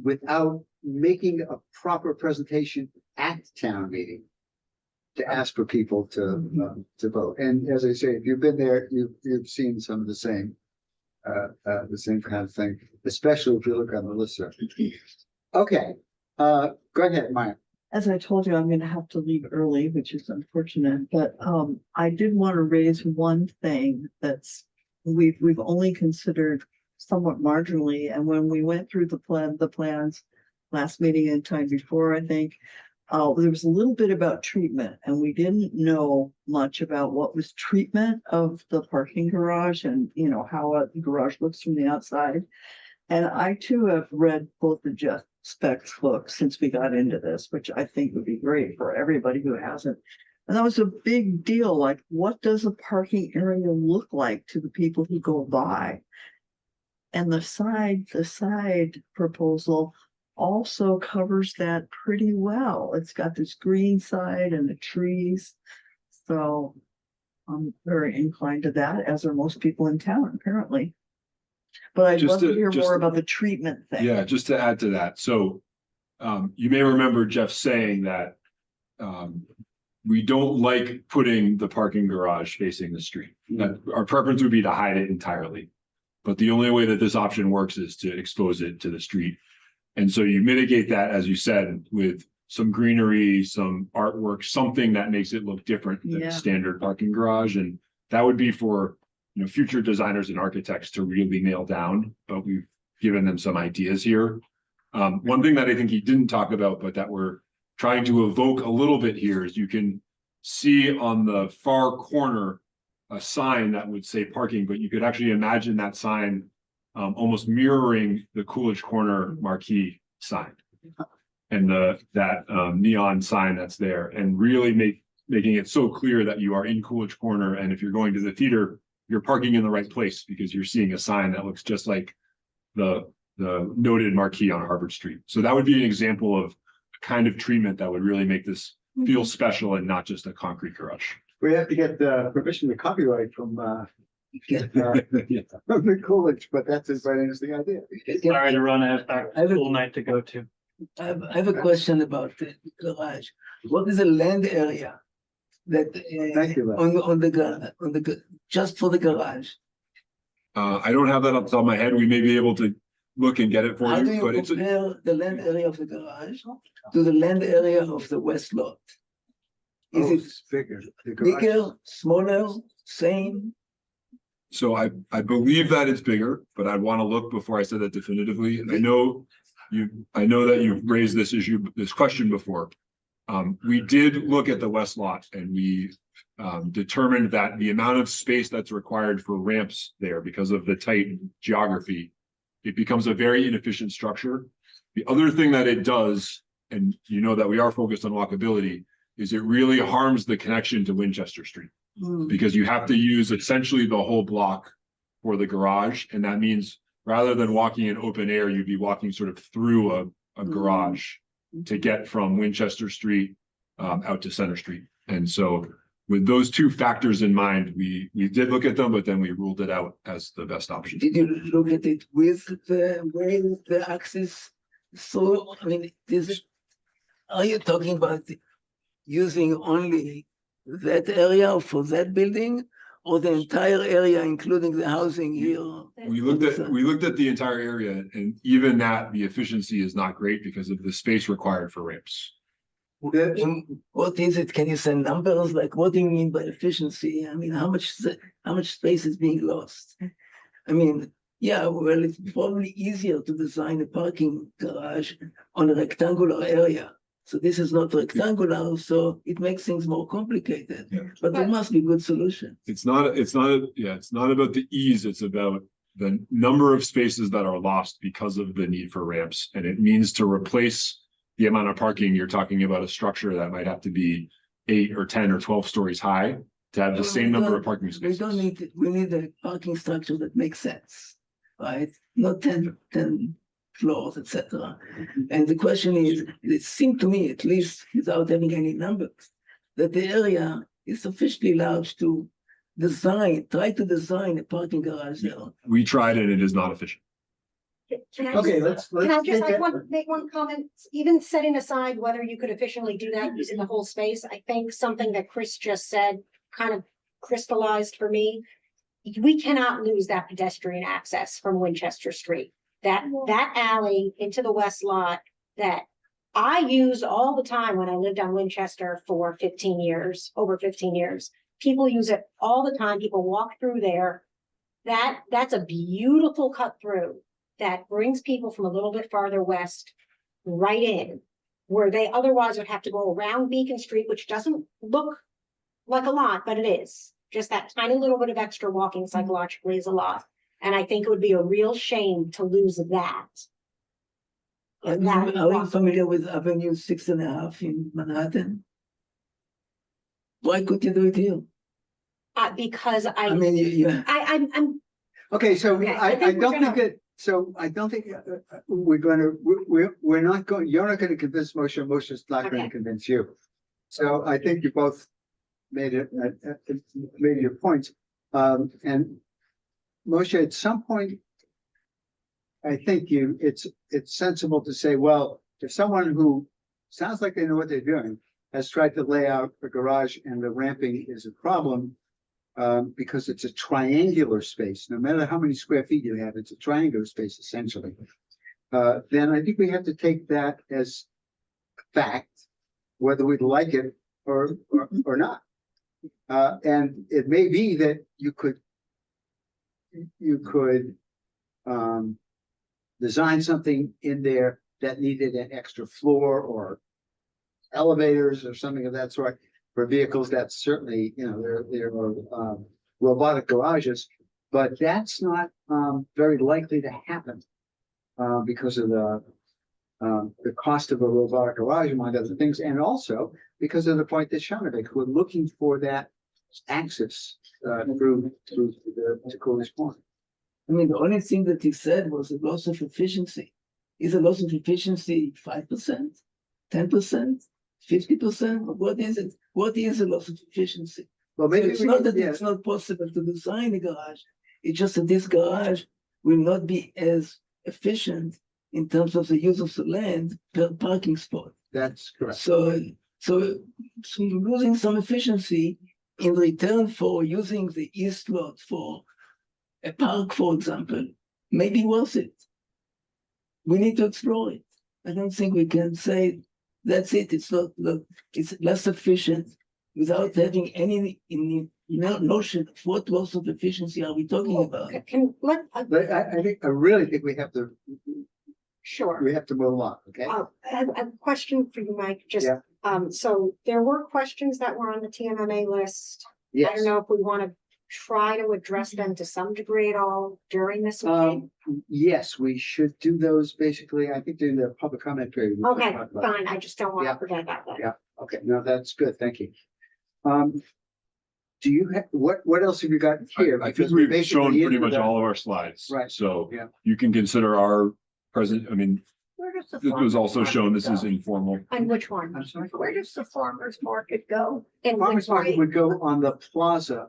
without making a proper presentation at town meeting to ask for people to vote. And as I say, if you've been there, you've seen some of the same kind of thing, especially if you look on the listserv. Okay, go ahead, Maya. As I told you, I'm gonna have to leave early, which is unfortunate, but I did want to raise one thing that's we've only considered somewhat marginally, and when we went through the plans last meeting and time before, I think there was a little bit about treatment, and we didn't know much about what was treatment of the parking garage and how a garage looks from the outside. And I too have read both the Jeff Speck's books since we got into this, which I think would be great for everybody who hasn't. And that was a big deal. Like, what does a parking area look like to the people who go by? And the side proposal also covers that pretty well. It's got this green side and the trees. So I'm very inclined to that, as are most people in town, apparently. But I'd love to hear more about the treatment thing. Yeah, just to add to that. So you may remember Jeff saying that we don't like putting the parking garage facing the street. That our preference would be to hide it entirely. But the only way that this option works is to expose it to the street. And so you mitigate that, as you said, with some greenery, some artwork, something that makes it look different than a standard parking garage. And that would be for future designers and architects to really nail down, but we've given them some ideas here. One thing that I think he didn't talk about, but that we're trying to evoke a little bit here, is you can see on the far corner a sign that would say parking, but you could actually imagine that sign almost mirroring the Coolidge Corner marquee sign and that neon sign that's there, and really making it so clear that you are in Coolidge Corner. And if you're going to the theater, you're parking in the right place because you're seeing a sign that looks just like the noted marquee on Harvard Street. So that would be an example of a kind of treatment that would really make this feel special and not just a concrete garage. We have to get permission to copyright from the Coolidge, but that's a very interesting idea. Sorry to run out back full night to go to. I have a question about the garage. What is the land area that Thank you, on the just for the garage? I don't have that off the top of my head. We may be able to look and get it for How do you, you but it's compare the land area of the garage to the land area of the west lot? Is it It's bigger. The garage- bigger, smaller, same? so I believe that it's bigger, but I'd want to look before I said that definitively. And I know that you've raised this question before. We did look at the west lot and we determined that the amount of space that's required for ramps there, because of the tight geography, it becomes a very inefficient structure. The other thing that it does, and that we are focused on walkability, is it really harms the connection to Winchester Street, because you have to use essentially the whole block for the garage. And that means rather than walking in open air, you'd be walking sort of through a garage to get from Winchester Street out to Center Street. And so with those two factors in mind, we did look at them, but then we ruled it out as the best option. Did you look at it with the way the axis? So, I mean, are you talking about using only that area for that building or the entire area, including the housing here? We looked at the entire area, and even that, the efficiency is not great because of the space required for ramps. What is it? Can you send numbers? Like, what do you mean by efficiency? I mean, how much space is being lost? I mean, yeah, well, it's probably easier to design a parking garage on a rectangular area. So this is not rectangular, so it makes things more complicated. Yeah. But there must be a good solution. It's not about the ease, it's about the number of spaces that are lost because of the need for ramps. And it means to replace the amount of parking, you're talking about a structure that might have to be 8 or 10 or 12 stories high to have the same number of parking We spaces. don't need, we need a parking structure that makes sense, right? Not 10 floors, etc. And the question is, it seemed to me, at least without having any numbers, that the area is sufficiently large to try to design a parking garage there. We tried and it is not efficient. Can I Okay, just- let's. Can I just take that- make one comment? Even setting aside whether you could efficiently do that using the whole space, I think something that Chris just said kind of crystallized for me. We cannot lose that pedestrian access from Winchester Street. That alley into the west lot that I use all the time when I lived on Winchester for 15 years, over 15 years. People use it all the time. People walk through there. That's a beautiful cut through that brings people from a little bit farther west right in, where they otherwise would have to go around Beacon Street, which doesn't look like a lot, but it is. Just that tiny little bit of extra walking psychologically is a lot. And I think it would be a real shame to lose that. Are you familiar with Avenue 6.5 in Manhattan? Why couldn't you do it here? Because I mean, I'm Okay, so Okay, I I think we're don't think gonna- that, so I don't think we're not going, you're not gonna convince Moshe, Moshe's not gonna Okay. convince you. So I think you both made your points. And Moshe, at some point, I think it's sensible to say, well, if someone who sounds like they know what they're doing has tried to lay out a garage and the ramping is a problem, because it's a triangular space, no matter how many square feet you have, it's a triangular space essentially. Then I think we have to take that as fact, whether we'd like it or not. And it may be that you could design something in there that needed an extra floor or elevators or something of that sort. For vehicles, that's certainly, there are robotic garages, but that's not very likely to happen because of the cost of a robotic garage, among other things, and also because of the point that Shanovik, who are looking for that access through to Coolidge Corner. I mean, the only thing that he said was a loss of efficiency. Is a loss of efficiency 5%, 10%, 50%? What is it? What is a loss of efficiency? Well, So maybe it's we not can- that yeah. it's not possible to design a garage. It's just that this garage will not be as efficient in terms of the use of the land per parking spot. That's correct. So losing some efficiency in return for using the east lot for a park, for example, may be worth it. We need to explore it. I don't think we can say that's it. It's not. It's less efficient without having any notion of what loss of efficiency are we talking about. But I really think we have to sure. move along, okay? I have a question for you, Mike, just, Yeah. so there were questions that were on the TMMA list. I Yes. don't know if we want to try to address them to some degree at all during this meeting. Yes, we should do those basically, I think during the public comment period. we can Okay, talk about fine, I just don't want Yeah. to forget about that. Yeah. Okay, no, that's good, thank you. Do you have, what else have you got here? I think Because we we've shown basically pretty into much the- all of our slides. Right, So yeah. you can consider our present, I mean, Where does the this was farmer's also shown, this is market go? informal. And which one? I'm sorry? Where does the farmer's market go? And Farmers which market one? would go on the plaza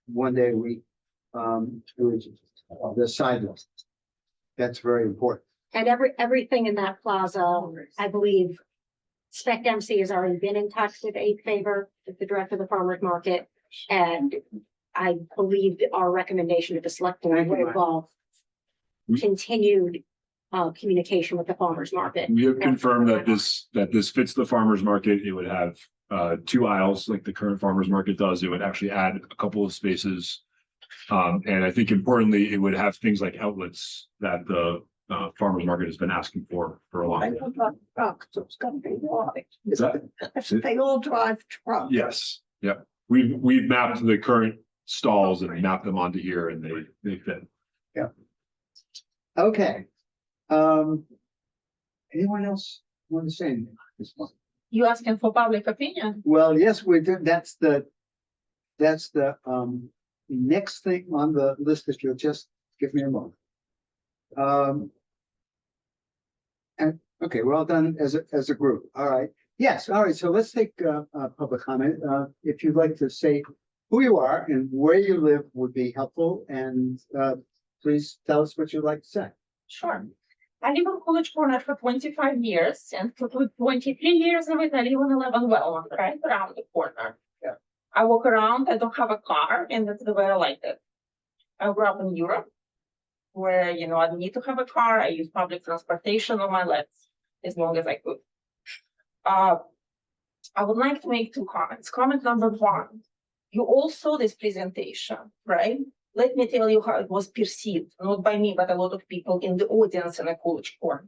one day a week, which is the sidewalk. That's very important. And everything in that plaza, I believe, Spec Dempsey has already been in touch with Eighth Favor, the director of the farmers market. And I believe that our recommendation to the select board Thank you, would Mike. involve continued communication with the farmers market. We have confirmed that this fits the farmer's market. It would have two aisles like the current farmer's market does. It would actually add a couple of spaces. And I think importantly, it would have things like outlets that the farmer's market has been asking for a long I time. don't know, trucks, it's gonna be wide. Is that? They all drive trucks. Yes, yep. We've mapped the current stalls and mapped them onto here and they fit. Okay. Anyone else want to say anything at this point? You asking for public opinion? Well, yes, we do. That's the next thing on the list, if you'll just give me a moment. And, okay, we're all done as a group. All right. Yes, all right. So let's take public comment. If you'd like to say who you are and where you live would be helpful, and please tell us what you'd like to say. Sure. I live in Coolidge Corner for 25 years, and for 23 years of it, I live on 11 Wellman, right around the corner. Yeah. I walk around, I don't have a car, and that's the way I like it. I grew up in Europe, where, you know, I don't need to have a car. I use public transportation on my legs as long as I could. I would like to make two comments. Comment number one, you all saw this presentation, right? Let me tell you how it was perceived, not by me, but a lot of people in the audience in a Coolidge Corner.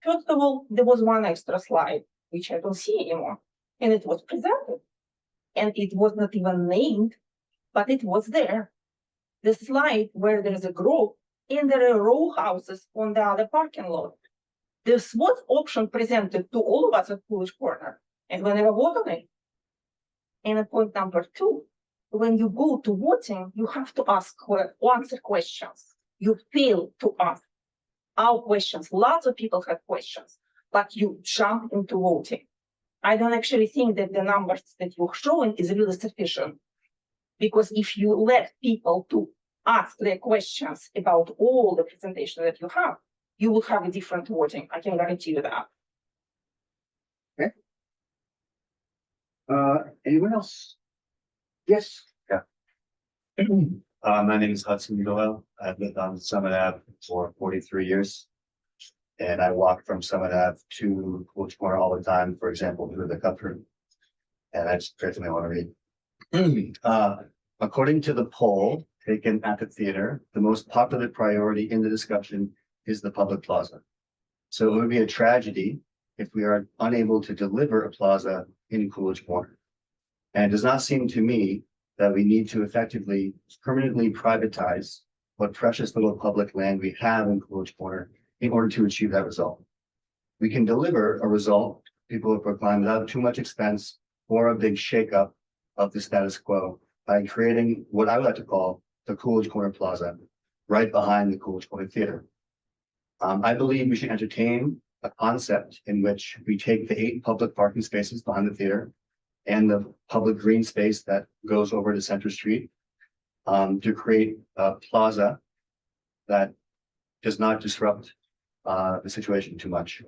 First of all, there was one extra slide, which I don't see anymore, and it was presented. And it was not even named, but it was there. The slide where there's a group and there are row houses on the other parking lot. This was option presented to all of us at Coolidge Corner, and we never voted on it. And at point number two, when you go to voting, you have to answer questions. You fail to ask our questions. Lots of people have questions, but you jump into voting. I don't actually think that the numbers that you're showing is really sufficient. Because if you let people to ask their questions about all the presentation that you have, you will have a different voting. I can guarantee you that. Anyone else? Yes. My name is Hudson Doyle. I've lived on Summit Ave for 43 years. And I walk from Summit Ave to Coolidge Corner all the time, for example, through the cut through. And I just personally want to read. According to the poll taken at the theater, the most popular priority in the discussion is the public plaza. So it would be a tragedy if we are unable to deliver a plaza in Coolidge Corner. And it does not seem to me that we need to effectively permanently privatize what precious little public land we have in Coolidge Corner in order to achieve that result. We can deliver a result people have proclaimed without too much expense or a big shakeup of the status quo by creating what I would like to call the Coolidge Corner Plaza, right behind the Coolidge Corner Theater. I believe we should entertain a concept in which we take the 8 public parking spaces behind the theater and the public green space that goes over to Center Street to create a plaza that does not disrupt the situation too much.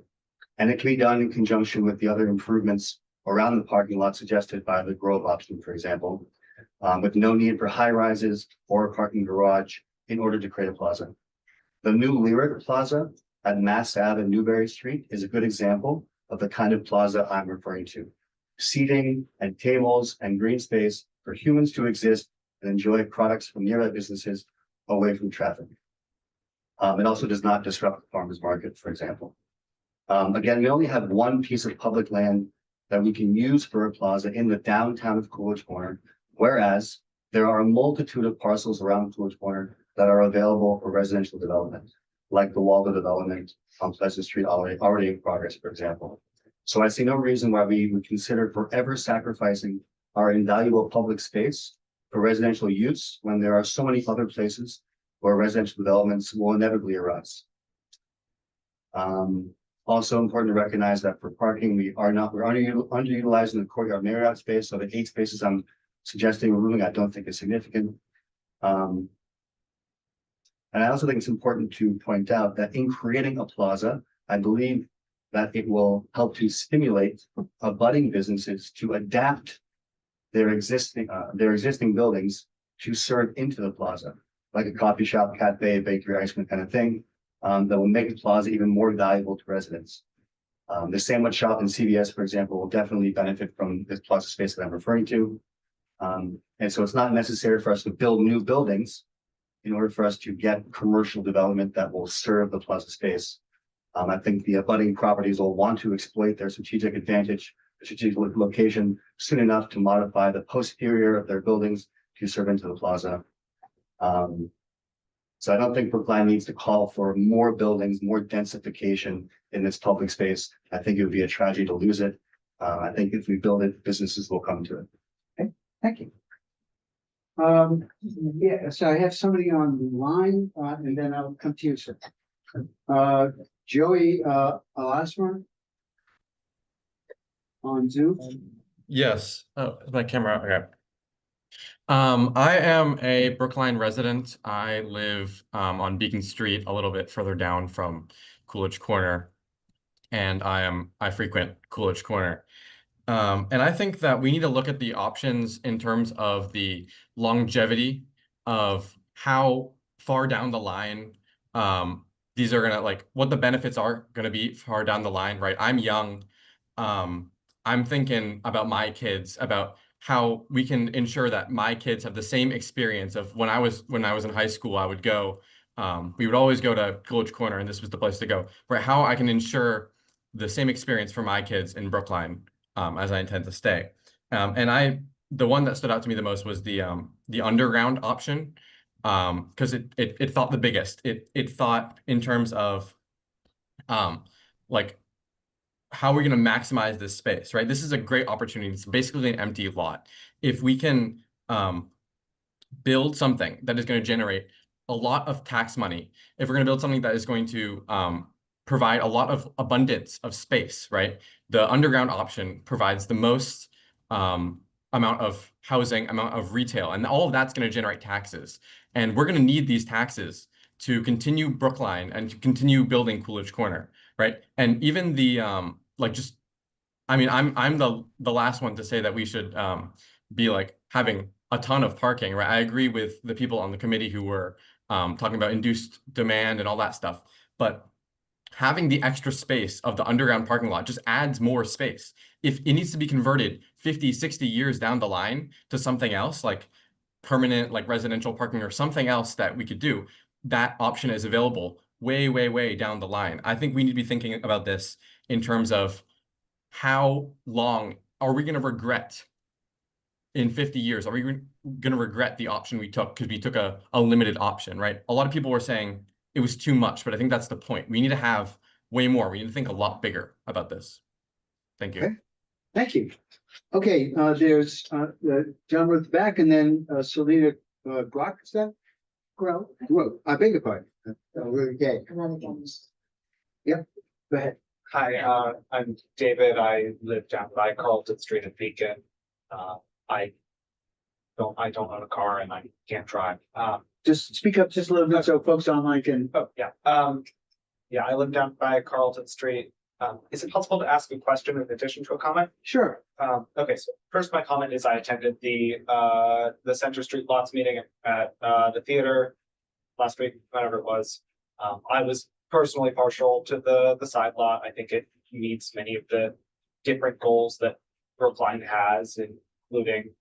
And it can be done in conjunction with the other improvements around the parking lot suggested by the Grove option, for example, with no need for high rises or a parking garage in order to create a plaza. The new Lyric Plaza at Mass Ave and Newberry Street is a good example of the kind of plaza I'm referring to. Seating and tables and green space for humans to exist and enjoy products from nearby businesses away from traffic. It also does not disrupt the farmers market, for example. Again, we only have one piece of public land that we can use for a plaza in the downtown of Coolidge Corner, whereas there are a multitude of parcels around Coolidge Corner that are available for residential development, like the Waldo development on Pleasant Street already in progress, for example. So I see no reason why we would consider forever sacrificing our invaluable public space for residential use when there are so many other places where residential developments will inevitably arise. Also important to recognize that for parking, we're underutilizing the courtyard Marriott space. So the 8 spaces I'm suggesting removing, I don't think is significant. And I also think it's important to point out that in creating a plaza, I believe that it will help to stimulate abutting businesses to adapt their existing buildings to serve into the plaza, like a coffee shop, cafe, bakery, ice cream kind of thing, that will make the plaza even more valuable to residents. The sandwich shop in CVS, for example, will definitely benefit from this plaza space that I'm referring to. And so it's not necessary for us to build new buildings in order for us to get commercial development that will serve the plaza space. I think the abutting properties will want to exploit their strategic advantage, strategic location soon enough to modify the posterior of their buildings to serve into the plaza. So I don't think Brookline needs to call for more buildings, more densification in this public space. I think it would be a tragedy to lose it. I think if we build it, businesses will come to it. Okay, thank you. Yeah, so I have somebody on the line, and then I'll come to you, sir. Joey, Alasmar on Zoom. Yes. Oh, is my camera? Okay. I am a Brookline resident. I live on Beacon Street, a little bit further down from Coolidge Corner, and I frequent Coolidge Corner. And I think that we need to look at the options in terms of the longevity of how far down the line these are gonna, like, what the benefits are gonna be far down the line, right? I'm young. I'm thinking about my kids, about how we can ensure that my kids have the same experience of when I was in high school. I would go, we would always go to Coolidge Corner, and this was the place to go. Right? How I can ensure the same experience for my kids in Brookline, as I intend to stay. And the one that stood out to me the most was the underground option, because it thought the biggest. It thought in terms of like, how are we going to maximize this space, right? This is a great opportunity. It's basically an empty lot. If we can build something that is going to generate a lot of tax money, if we're going to build something that is going to provide a lot of abundance of space, right? The underground option provides the most amount of housing, amount of retail, and all of that's going to generate taxes. And we're going to need these taxes to continue Brookline and to continue building Coolidge Corner, right? And even the I mean, I'm the last one to say that we should be like having a ton of parking, right? I agree with the people on the committee who were talking about induced demand and all that stuff, but having the extra space of the underground parking lot just adds more space. If it needs to be converted 50, 60 years down the line to something else, like permanent, like residential parking or something else that we could do, that option is available way, way, way down the line. I think we need to be thinking about this in terms of how long are we going to regret in 50 years? Are we going to regret the option we took because we took a limited option, right? A lot of people were saying it was too much, but I think that's the point. We need to have way more. We need to think a lot bigger about this. Thank you. Okay. Thank you. Okay, there's the gentleman at the back, and then Selena Grock, is that? Grow. Grow, I beg your pardon. Okay. Yep, go ahead. Hi, I'm David. I live down by Carlton Street in Beacon. I don't own a car and I can't drive. Just speak up just a little bit so folks online can. Oh, yeah. Yeah, I live down by Carlton Street. Is it possible to ask a question in addition to a comment? Sure. Okay, so first my comment is I attended the Center Street Lots meeting at the theater last week, whenever it was. I was personally partial to the side lot. I think it meets many of the different goals that Brookline has, including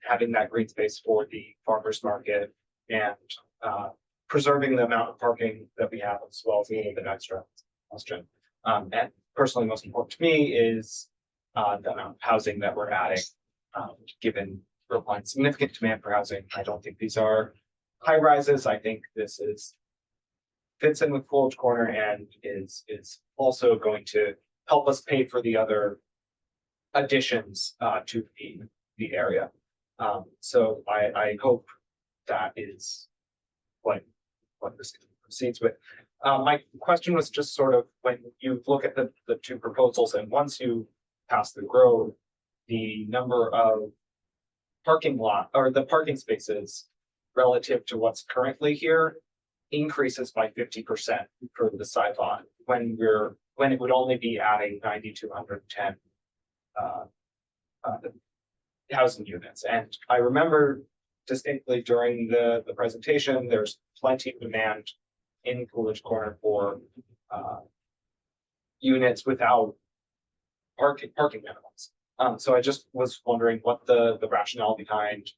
having that green space for the farmers market and preserving the amount of parking that we have, as well as a little bit extra question. And personally, most important to me is the amount of housing that we're adding, given Brookline's significant demand for housing. I don't think these are high rises. I think this fits in with Coolidge Corner and is also going to help us pay for the other additions to the area. So I hope that is what this proceeds with. My question was just sort of when you look at the two proposals, and once you pass the road, the number of parking lot or the parking spaces relative to what's currently here increases by 50% for the side lot when when it would only be adding 90 to 110 housing units. And I remember distinctly during the presentation, there's plenty of demand in Coolidge Corner for units without parking minimums. So I just was wondering what the rationale behind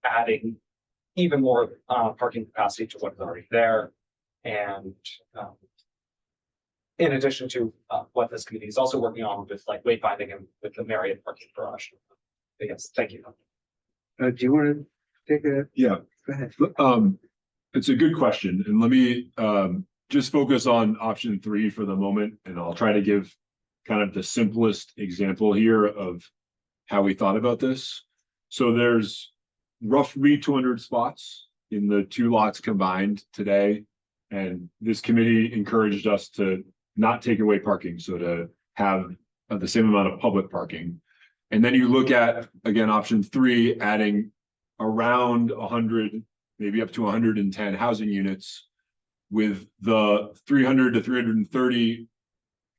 adding even more parking capacity to what's already there. And in addition to what this committee is also working on with like wayfinding and with the Marriott parking garage. Yes, thank you. Do you want to take a? Yeah, Go ahead. it's a good question, and let me just focus on option 3 for the moment, and I'll try to give kind of the simplest example here of how we thought about this. So there's roughly 200 spots in the 2 lots combined today, and this committee encouraged us to not take away parking, so to have the same amount of public parking. And then you look at, again, option 3, adding around 100, maybe up to 110 housing units with the 300 to 330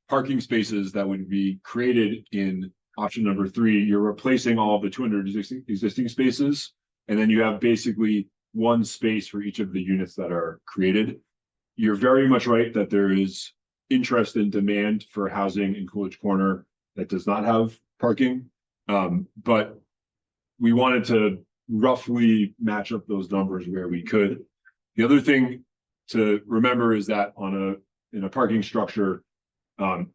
parking spaces that would be created in option number 3. You're replacing all of the 200 existing spaces, and then you have basically 1 space for each of the units that are created. You're very much right that there is interest and demand for housing in Coolidge Corner that does not have parking. But we wanted to roughly match up those numbers where we could. The other thing to remember is that in a parking structure,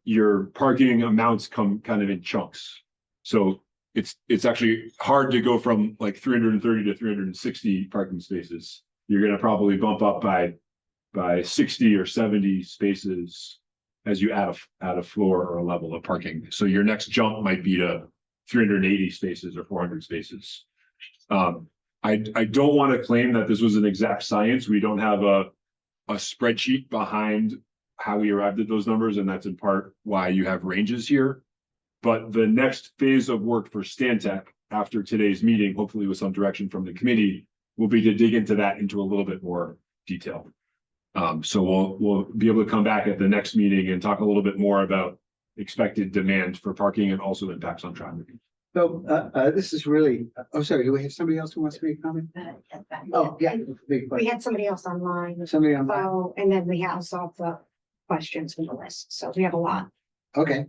your parking amounts come kind of in chunks. So it's actually hard to go from like 330 to 360 parking spaces. You're going to probably bump up by 60 or 70 spaces as you add a floor or a level of parking. So your next jump might be to 380 spaces or 400 spaces. I don't want to claim that this was an exact science. We don't have a spreadsheet behind how we arrived at those numbers, and that's in part why you have ranges here. But the next phase of work for Stantec after today's meeting, hopefully with some direction from the committee, will be to dig into that into a little bit more detail. So we'll be able to come back at the next meeting and talk a little bit more about expected demand for parking and also impacts on traffic. So, this is really, oh, sorry, do we have somebody else who wants to make a comment? Oh, yeah. Big We question. had somebody else online. Somebody on, So, and then we have some of the questions from the list. So we have a lot. okay.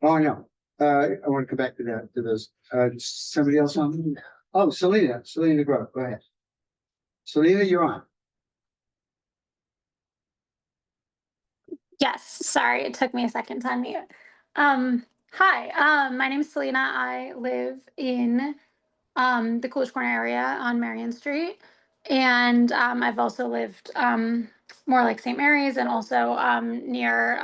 Oh, no, I want to come back to that, to those, somebody else on, oh, Selena Grove, go ahead. Selena, you're on. Yes, sorry, it took me a second to unmute. Hi, my name is Selena. I live in the Coolidge Corner area on Marion Street. And I've also lived more like St. Mary's and also near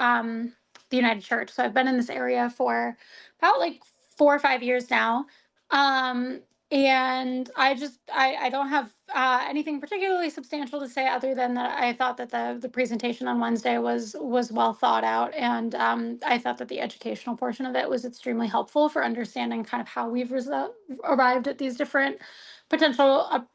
the United Church. So I've been in this area for about like 4 or 5 years now. And I don't have anything particularly substantial to say other than that I thought that the presentation on Wednesday was well thought out, and I thought that the educational portion of it was extremely helpful for understanding kind of how we've arrived at these different potential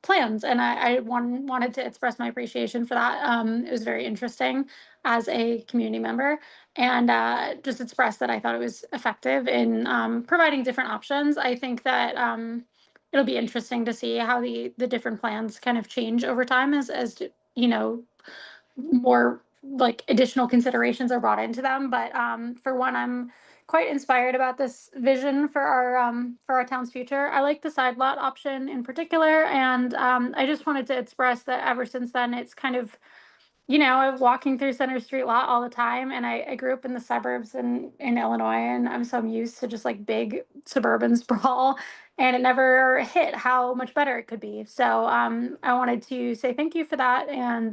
plans. And I wanted to express my appreciation for that. It was very interesting as a community member, and just express that I thought it was effective in providing different options. I think that it'll be interesting to see how the different plans kind of change over time as you know, more like additional considerations are brought into them. But for one, I'm quite inspired about this vision for our town's future. I like the side lot option in particular, and I just wanted to express that ever since then, it's kind of, you know, I'm walking through Center Street lot all the time, and I grew up in the suburbs in Illinois, and I'm so used to just like big suburban sprawl, and it never hit how much better it could be. So I wanted to say thank you for that, and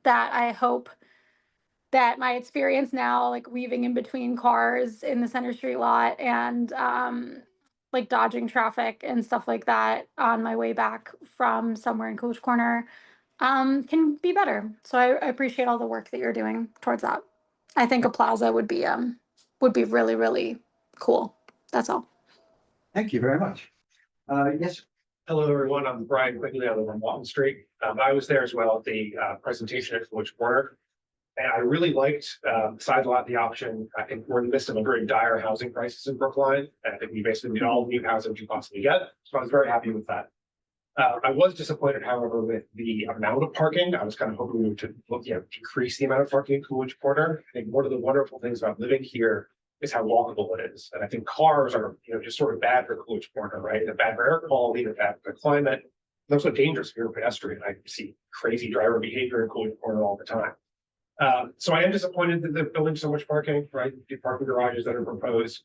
that I hope that my experience now, like weaving in between cars in the Center Street lot and like dodging traffic and stuff like that on my way back from somewhere in Coolidge Corner, can be better. So I appreciate all the work that you're doing towards that. I think a plaza would be really, really cool. That's all. Thank you very much. Yes, Hello, everyone. I'm Brian Quigley. I live on Walton Street. I was there as well at the presentation at Coolidge Corner. And I really liked the side lot, the option. I think we're in the midst of a very dire housing crisis in Brookline. And I think we basically need all the new housing we possibly get. So I was very happy with that. I was disappointed, however, with the amount of parking. I was kind of hoping we would decrease the amount of parking in Coolidge Corner. I think one of the wonderful things about living here is how walkable it is. And I think cars are, just sort of bad for Coolidge Corner, right? They're bad for air quality, they're bad for the climate. They're also dangerous if you're a pedestrian. I see crazy driver behavior in Coolidge Corner all the time. So I am disappointed that they're building so much parking, right? The parking garages that are proposed.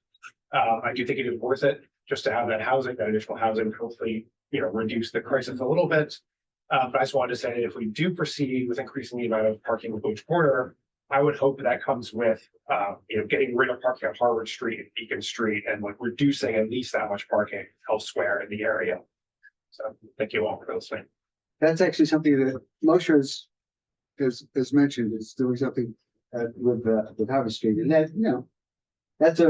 I do think it is worth it just to have that housing, that additional housing, hopefully, reduce the crisis a little bit. But I just wanted to say if we do proceed with increasing the amount of parking in Coolidge Corner, I would hope that comes with, getting rid of parking on Harvard Street and Beacon Street and like reducing at least that much parking elsewhere in the area. So thank you all for listening. That's actually something that Moshe has mentioned, is doing something with Harvard Street, and that, that's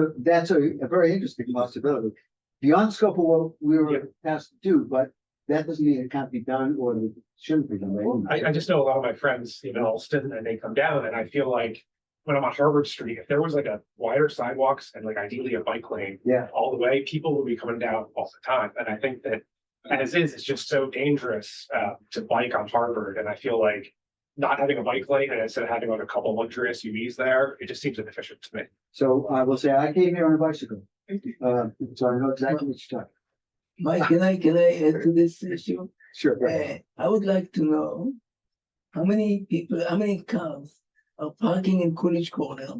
a very interesting possibility. Beyond scope of what we were asked to do, but that doesn't mean it can't be done or it shouldn't be done. Right? I just know a lot of my friends live in Alston and they come down, and I feel like when I'm on Harvard Street, if there was like a wider sidewalks and like ideally a bike lane all the way, people will be coming down all the time. And I think that as is, it's just so dangerous to bike on Harvard. And I feel like not having a bike lane and instead of having like a couple luxury SUVs there, it just seems inefficient to me. So I will say I came here on a bicycle, so I know exactly what you're talking. Mike, can I add to this issue? Sure. I would like to know how many cars are parking in Coolidge Corner,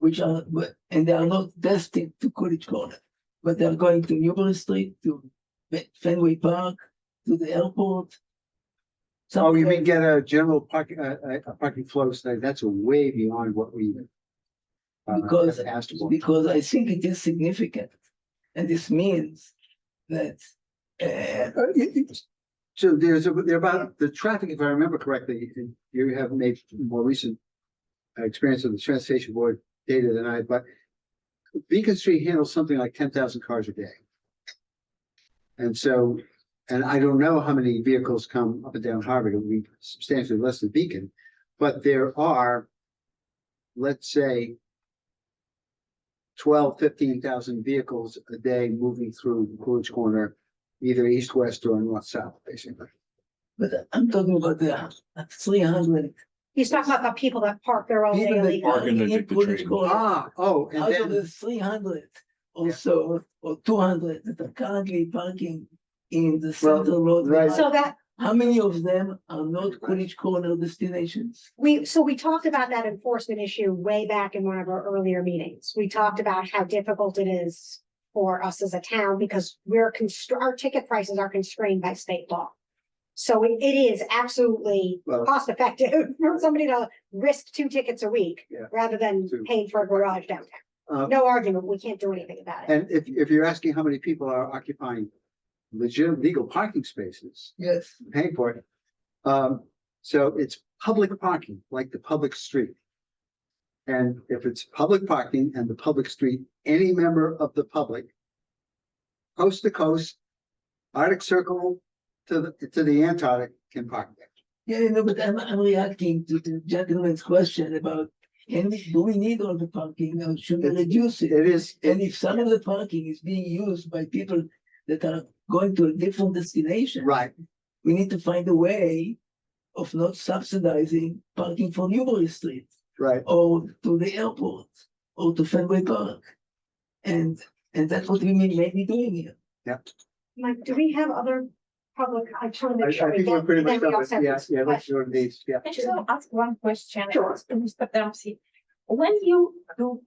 and they are not destined to Coolidge Corner, but they are going to Newbury Street, to Fenway Park, to the airport. Oh, you mean get a general parking, a parking flow study? That's way beyond what we because asked for. Because I think it is significant, and this means that. So there about the traffic, if I remember correctly, you have made more recent experience of the transportation board data than I, but Beacon Street handles something like 10,000 cars a day. And so, and I don't know how many vehicles come up and down Harvard. It would be substantially less than Beacon, but there are, let's say, 15,000 vehicles a day moving through Coolidge Corner, either east, west, or north-south, basically. But I'm talking about the 300. He's talking about the people that park there all day People that illegally. park in Coolidge Corner. And Out of then the 300 also, or 200 that are currently parking in the central road. right. So that, How many of them are not Coolidge Corner destinations? we talked about that enforcement issue way back in one of our earlier meetings. We talked about how difficult it is for us as a town because our ticket prices are constrained by state law. So it is absolutely cost effective for somebody to risk 2 tickets a week rather than paying for a garage downtown. No argument, we can't do anything about it. And if you're asking how many people are occupying legitimate legal parking spaces, Yes. paying for it. So it's public parking, like the public street. And if it's public parking and the public street, any member of the public, coast to coast, Arctic Circle to the Antarctic, can park there. Yeah, no, but I'm reacting to the gentleman's question about do we need all the parking or should we reduce it? It is, And if some of the parking is being used by people that are going to a different destination, right. We need to find a way of not subsidizing parking for Newbury Street. Right. Or to the airport or to Fenway Park. And that's what we may be doing here. Yeah. Mike, do we have other public, I just want to I make sure. think we're pretty much then we done also with, have this let's question. go to these, yeah. I just want to ask one question. Sure. To Mr. Dempsey. When you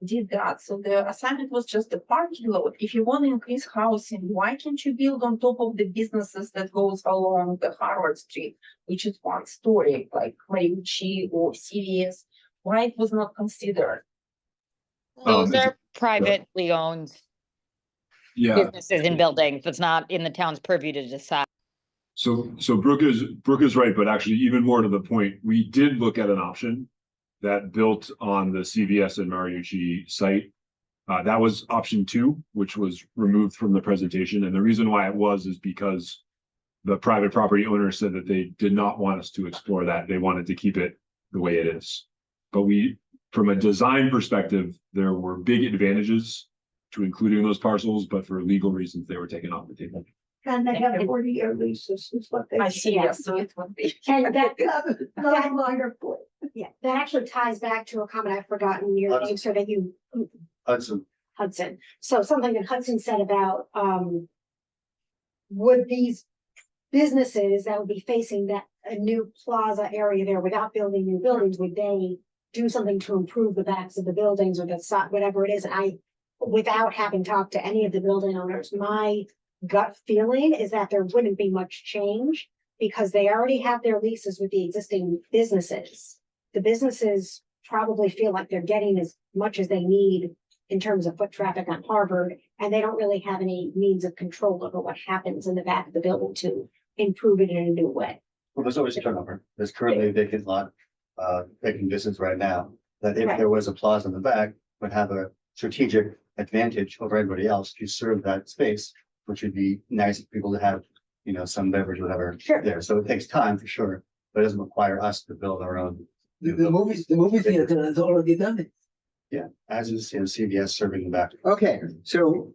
did that, so the assignment was just the parking lot. If you want to increase housing, why can't you build on top of the businesses that goes along the Harvard Street, which is one story, like Mariucci or CVS? Why it was not considered? Those are privately owned businesses and buildings. It's not in the town's purview to decide. So Brooke is right, but actually even more to the point, we did look at an option that built on the CVS and Mariucci site. That was option 2, which was removed from the presentation. And the reason why it was is because the private property owner said that they did not want us to explore that. They wanted to keep it the way it is. But from a design perspective, there were big advantages to including those parcels, but for legal reasons, they were taken off the table. And they have 40-year leases is what they. I see, yes, so it would be. And that, Not longer for. yeah, that actually ties back to a comment I've forgotten your name, so that you, Hudson. So something that Hudson said about, would these businesses that would be facing that, a new plaza area there without building new buildings, would they do something to improve the backs of the buildings or the side, whatever it is? And without having talked to any of the building owners, my gut feeling is that there wouldn't be much change because they already have their leases with the existing businesses. The businesses probably feel like they're getting as much as they need in terms of foot traffic on Harvard, and they don't really have any means of control over what happens in the back of the building to improve it in a new way. Well, there's always turnover. There's currently a vacant lot, vacant distance right now, that if Right. there was a plaza in the back, would have a strategic advantage over everybody else to serve that space, which would be nice for people to have, you know, some beverage, whatever Sure. there. So it takes time for sure, but it doesn't require us to build our own. The movie theater has already done it. Yeah, as is, you know, CVS serving the back. Okay, so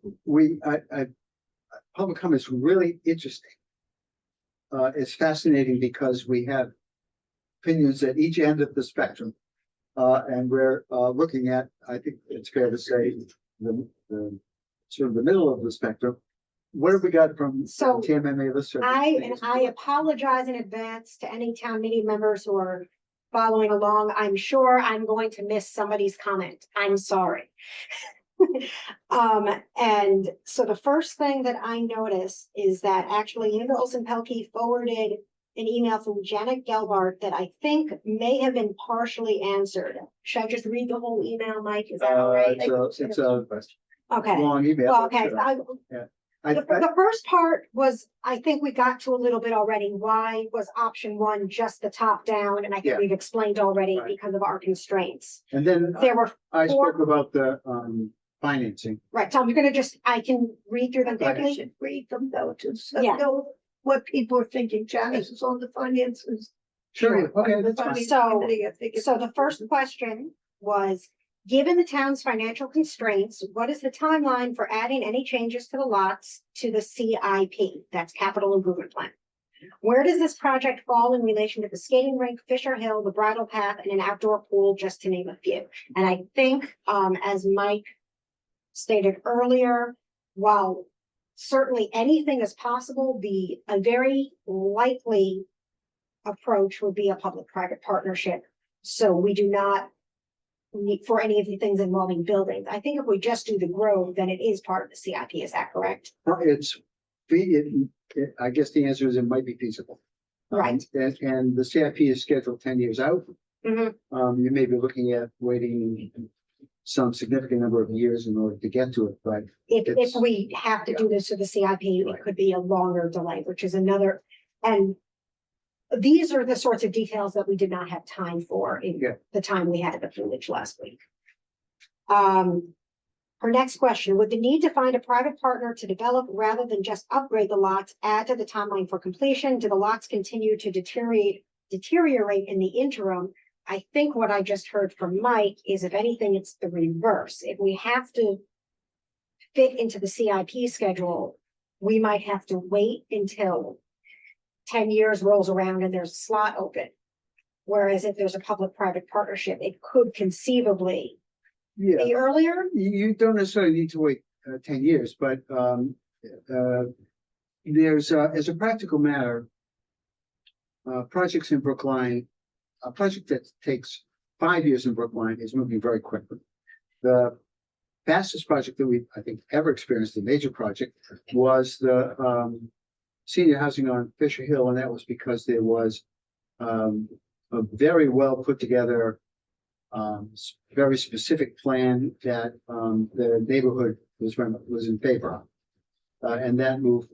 public comment is really interesting. It's fascinating because we have opinions at each end of the spectrum. And we're looking at, I think it's fair to say, the sort of the middle of the spectrum. What have we got from So, TMMA list? I apologize in advance to any town meeting members who are following along. I'm sure I'm going to miss somebody's comment. I'm sorry. And so the first thing that I noticed is that actually Linda Olson-Pelkey forwarded an email from Janet Gelbart that I think may have been partially answered. Should I just read the whole email, Mike? Is that all right? It's a Okay. long email. Well, okay, I- the first part was, I think we got to a little bit already. Why was option one just the top down? And I Yeah. think we've explained already Right. because of our constraints. And then There were I four- spoke about the financing. Right, so I'm gonna I can read through them I quickly. should read them though, to Yeah. know what people are thinking. Janice is on the finances. Sure, okay, The that's fine. finance So- committee, I think it's- So the first question was, given the town's financial constraints, what is the timeline for adding any changes to the lots to the CIP? That's Capital Improvement Plan. Where does this project fall in relation to the skating rink, Fisher Hill, the bridle path, and an outdoor pool, just to name a few? And I think, as Mike stated earlier, while certainly anything is possible, a very likely approach would be a public-private partnership. So we do not need for any of the things involving buildings. I think if we just do the grove, then it is part of the CIP. Is that correct? I guess the answer is it might be feasible. Right. And the CIP is scheduled 10 years out. Mhm. You may be looking at waiting some significant number of years in order to get to it, but If It's- we have to do this to the CIP, it could be a longer delay, which is another, and these are the sorts of details that we did not have time for in Yeah. the time we had at the village last week. Her next question, would the need to find a private partner to develop rather than just upgrade the lots add to the timeline for completion? Do the lots continue to deteriorate in the interim? I think what I just heard from Mike is if anything, it's the reverse. If we have to fit into the CIP schedule, we might have to wait until 10 years rolls around and there's a slot open. Whereas if there's a public-private partnership, it could conceivably yeah, be earlier. you don't necessarily need to wait 10 years, but there's as a practical matter, projects in Brookline, a project that takes 5 years in Brookline is moving very quickly. The fastest project that we, I think, ever experienced, a major project, was the senior housing on Fisher Hill, and that was because there was a very well put together, very specific plan that the neighborhood was in favor of, and that moved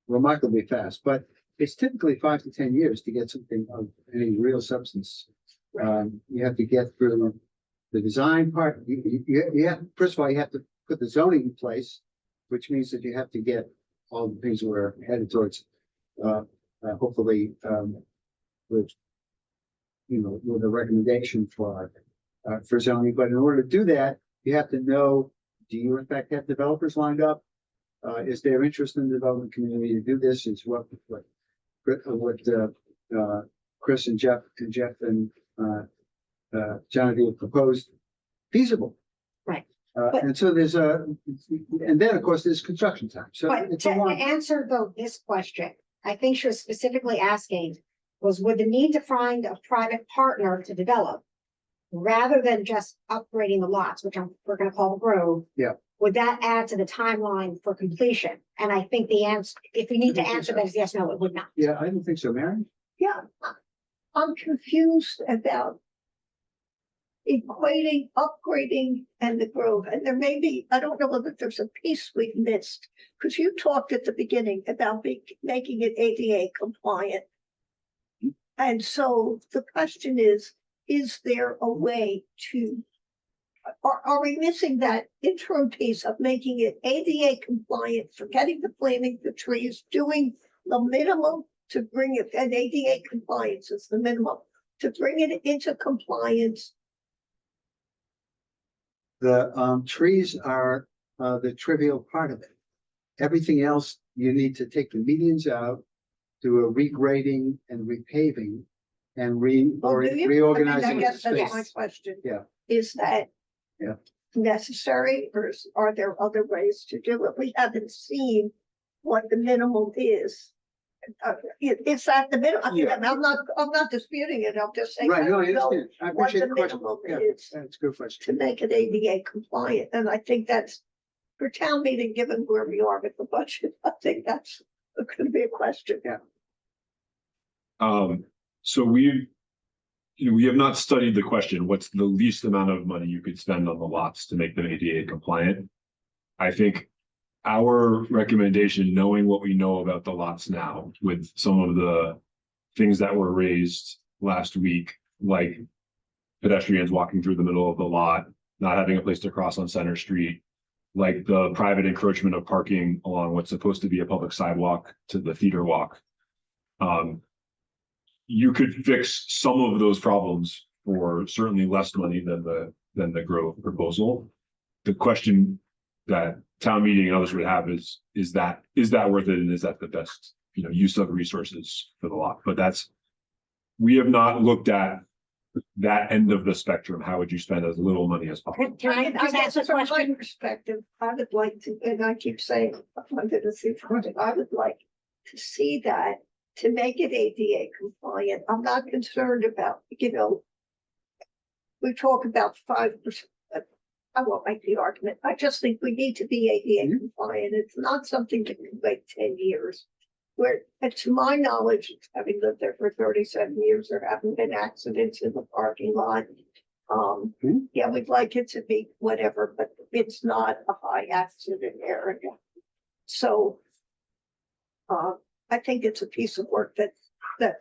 remarkably fast. But it's typically 5 to 10 years to get something of any real substance. You have to get through the design part. You have, first of all, you have to put the zoning in place, which means that you have to get all the things we're headed towards, hopefully, with, with a recommendation for for zoning, but in order to do that, you have to know, do you in fact have developers lined up? Is there interest in the development community to do this? Is what Chris and Jeff and Genevieve proposed feasible? Right. And so there's and then of course there's construction time. So But it's to a long. answer though this question, I think she was specifically asking was would the need to find a private partner to develop rather than just upgrading the lots, which we're gonna call the grove. Yeah. Would that add to the timeline for completion? And I think the answer, if you need to I think answer so. that is yes, no, it would not. Yeah, I don't think so, Mary. Yeah, I'm confused about equating, upgrading and the grove. And there may be, I don't know whether there's a piece we've missed. Because you talked at the beginning about making it ADA compliant. And so the question is there a way to, are we missing that interim piece of making it ADA compliant, forgetting the planting the trees, doing the minimum to bring it, and ADA compliance is the minimum, to bring it into compliance? The trees are the trivial part of it. Everything else, you need to take the medians out, do a regrading and repaving and Oh, do you? reorganizing. I guess the that's my space. question. Yeah. Is that Yeah. necessary, or are there other ways to do it? We haven't seen what the minimum is. Is that the minimum? I mean, Yeah. I'm not disputing it. I'm just saying. Right, no, I don't know understand. I what appreciate the the question. minimum Yeah, is that's a good question. to make it ADA compliant. And I think that's for town meeting, given where we are with the budget, I think that's going to be a question. Yeah. So we have not studied the question, what's the least amount of money you could spend on the lots to make them ADA compliant? I think our recommendation, knowing what we know about the lots now, with some of the things that were raised last week, like pedestrians walking through the middle of the lot, not having a place to cross on Center Street, like the private encroachment of parking along what's supposed to be a public sidewalk to the theater walk. You could fix some of those problems for certainly less money than the Grove proposal. The question that town meeting and others would have is that worth it, and is that the best, use of resources for the lot? But we have not looked at that end of the spectrum. How would you spend as little money as possible? Can I just ask a From my question? perspective, I would like to, and I keep saying, I would like to see that, to make it ADA compliant. I'm not concerned about, we talk about 5%. I won't make the argument. I just think we need to be ADA compliant. It's not something that can wait 10 years. Where, and to my knowledge, having lived there for 37 years, there haven't been accidents in the parking lot. Yeah, we'd like it to be whatever, but it's not a high accident area. So, I think it's a piece of work that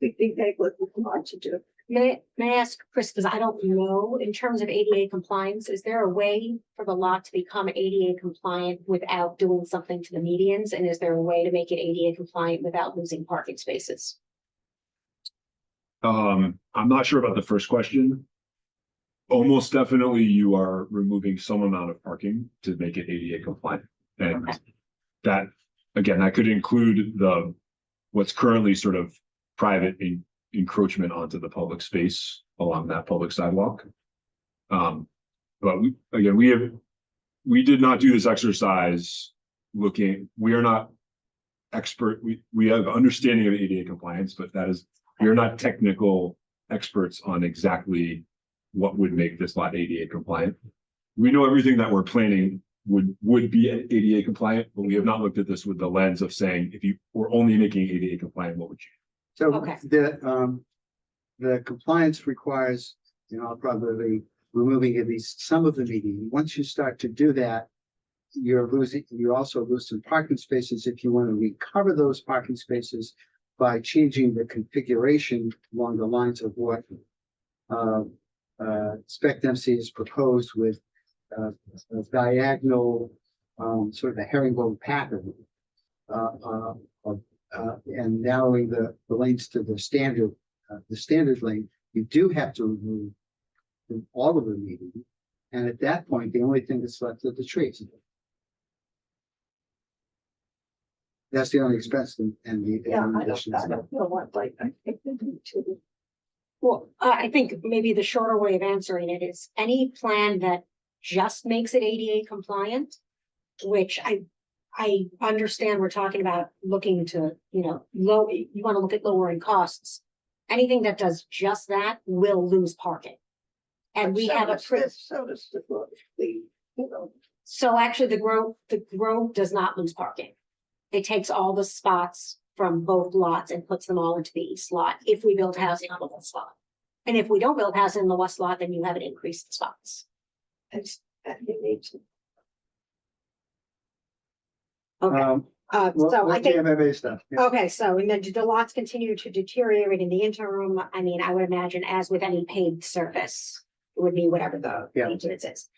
we think they would want to do. May I ask Chris, because I don't know, in terms of ADA compliance, is there a way for the lot to become ADA compliant without doing something to the medians? And is there a way to make it ADA compliant without losing parking spaces? I'm not sure about the first question. Almost definitely you are removing some amount of parking to make it ADA compliant. And that, again, that could include what's currently sort of private encroachment onto the public space along that public sidewalk. But we did not do this exercise we are not expert, we have understanding of ADA compliance, but we are not technical experts on exactly what would make this lot ADA compliant. We know everything that we're planning would be ADA compliant, but we have not looked at this with the lens of saying, if you were only making ADA compliant, what would you? So Okay. the compliance requires, probably removing at least some of the median. Once you start to do that, you also lose some parking spaces. If you want to recover those parking spaces by changing the configuration along the lines of what Spec MC has proposed with a diagonal sort of a herringbone pattern and narrowing the lanes to the standard lane, you do have to remove from all of the meeting. And at that point, the only thing that's left are the trees. That's the only expense and the. Yeah, and the I additions. don't know what, like, I think they need to. Well, I think maybe the shorter way of answering it is any plan that just makes it ADA compliant, which I understand we're talking about looking to, you want to look at lowering costs. Anything that does just that will lose parking. And we have a, So does the, so actually the Grove does not lose parking. It takes all the spots from both lots and puts them all into the east lot if we build housing on the west lot. And if we don't build housing in the west lot, then you have an increased spots. you need to. Okay, Well, so I what's the think, MMA stuff? Yeah. okay, so and then do the lots continue to deteriorate in the interim? I mean, I would imagine as with any paved surface, it would be whatever the Yeah. maintenance is.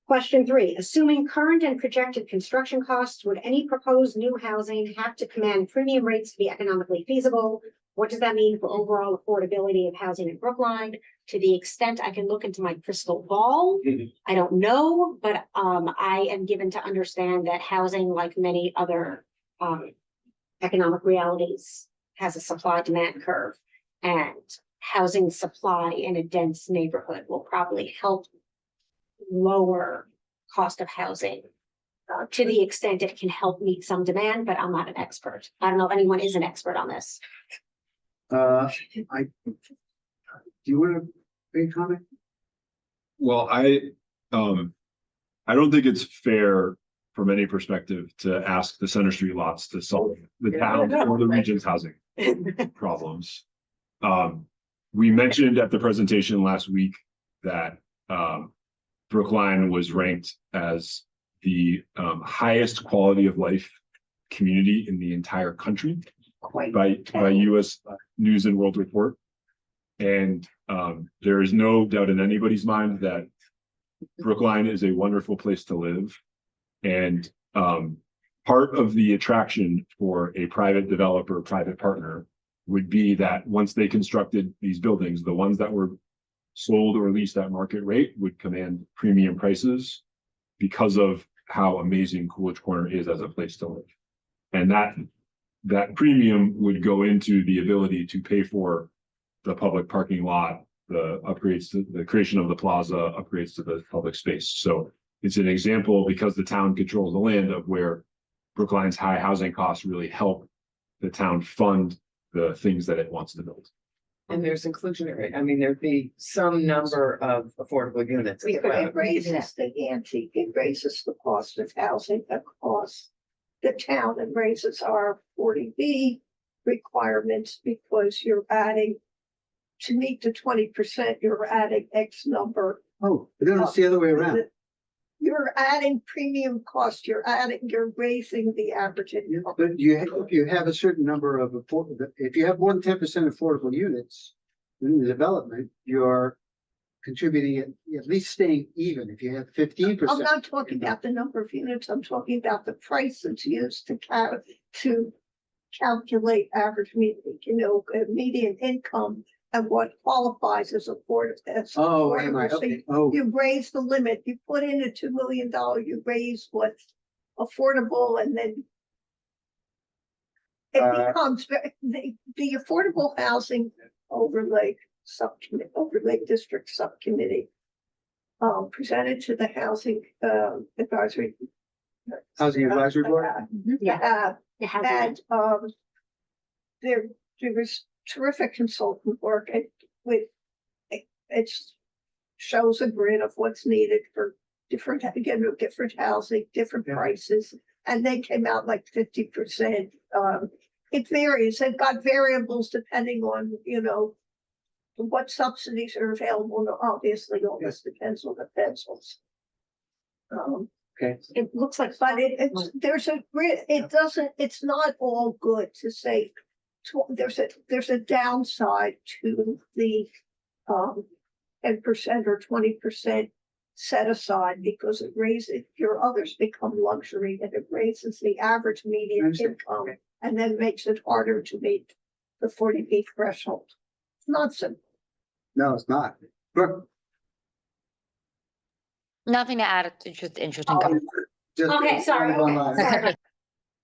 Question 3, assuming current and projected construction costs, would any proposed new housing have to command premium rates to be economically feasible? What does that mean for overall affordability of housing in Brookline? To the extent I can look into my crystal ball, I don't know, but I am given to understand that housing, like many other economic realities, has a supply demand curve, and housing supply in a dense neighborhood will probably help lower cost of housing to the extent it can help meet some demand, but I'm not an expert. I don't know if anyone is an expert on this. Do you want to make a comment? Well, I don't think it's fair from any perspective to ask the Center Street lots to solve the town or the region's housing problems. We mentioned at the presentation last week that Brookline was ranked as the highest quality of life community in the entire country by US News and World Report. And there is no doubt in anybody's mind that Brookline is a wonderful place to live. And part of the attraction for a private developer, private partner would be that once they constructed these buildings, the ones that were sold or leased at market rate would command premium prices because of how amazing Coolidge Corner is as a place to live. And that premium would go into the ability to pay for the public parking lot, the upgrades to the creation of the plaza, upgrades to the public space. So it's an example, because the town controls the land, of where Brookline's high housing costs really help the town fund the things that it wants to build. And there's inclusionary, I mean, there'd be some number of affordable units. It raises the ante, it raises the cost of housing across the town and raises our 40B requirements, because you're adding, to meet the 20%, you're adding X number. Oh, it's the other way around. You're adding premium cost, you're raising the average income. But if you have a certain number of if you have more than 10% affordable units in the development, you're contributing at least staying even. If you have 15%. I'm not talking about the number of units, I'm talking about the price that's used to calculate average median income and what qualifies as affordable. Oh, am I? Okay. Oh. You raise the limit, you put in a $2 million, you raise what's affordable, and then it becomes the affordable housing overlay district subcommittee presented to the housing advisory. Housing advisory board. And there was terrific consultant work. It shows a grid of what's needed for different housing, different prices, and they came out like 50%. It varies. They've got variables depending on, what subsidies are available. Obviously, all this depends on the pencils. Okay. It looks like, But there's a grid. It's not all good to say. There's a downside to the 10% or 20% set aside, because it raises your others become luxury, and it raises the average median income and then makes it harder to meet the 40B threshold. It's not simple. No, it's not. Brooke. Nothing to add. It's just interesting. Oh, conversation. just Okay, sorry, kind of okay, online. sorry.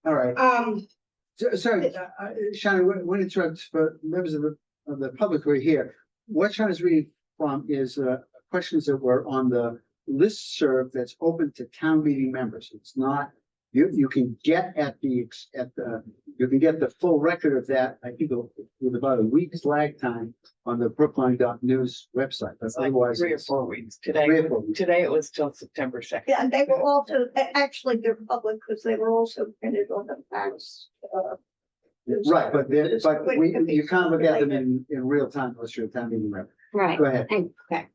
All right. Sorry, Th- Shannon, when interrupt for members of the public who are here, what Shannon's reading from is questions that were on the listserv that's open to town meeting members. It's not, you can get you can get the full record of that, I think, with about a week's lag time on the Brookline.news website, but It's like otherwise. 3 or it's 4 weeks. 3 Today, or 4 weeks. today it was till September 2nd. Yeah, and they were also, actually, they're public because they were also printed on the fax. Right, but Wait, you can't look at them in real time unless you're a town meeting member. Right. Go ahead. Okay.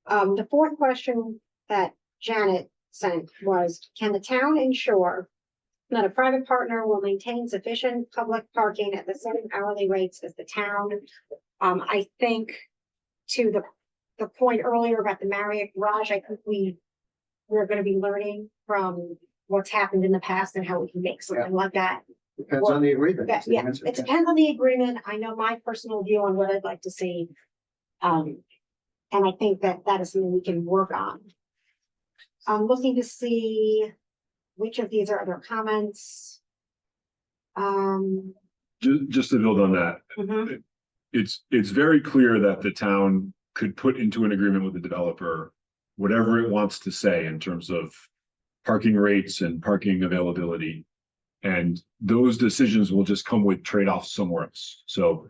The fourth question that Janet sent was, can the town ensure that a private partner will maintain sufficient public parking at the same hourly rates as the town? I think to the point earlier about the Marriott Garage, I think we're gonna be learning from what's happened in the past and how we can make something like that. Depends on the agreement. is the Yeah, answer. it depends on the agreement. I know my personal view on what I'd like to see. And I think that that is something we can work on. I'm looking to see which of these are other comments. Just to build on that, Mhm. it's very clear that the town could put into an agreement with the developer whatever it wants to say in terms of parking rates and parking availability. And those decisions will just come with trade-offs somewhere else. So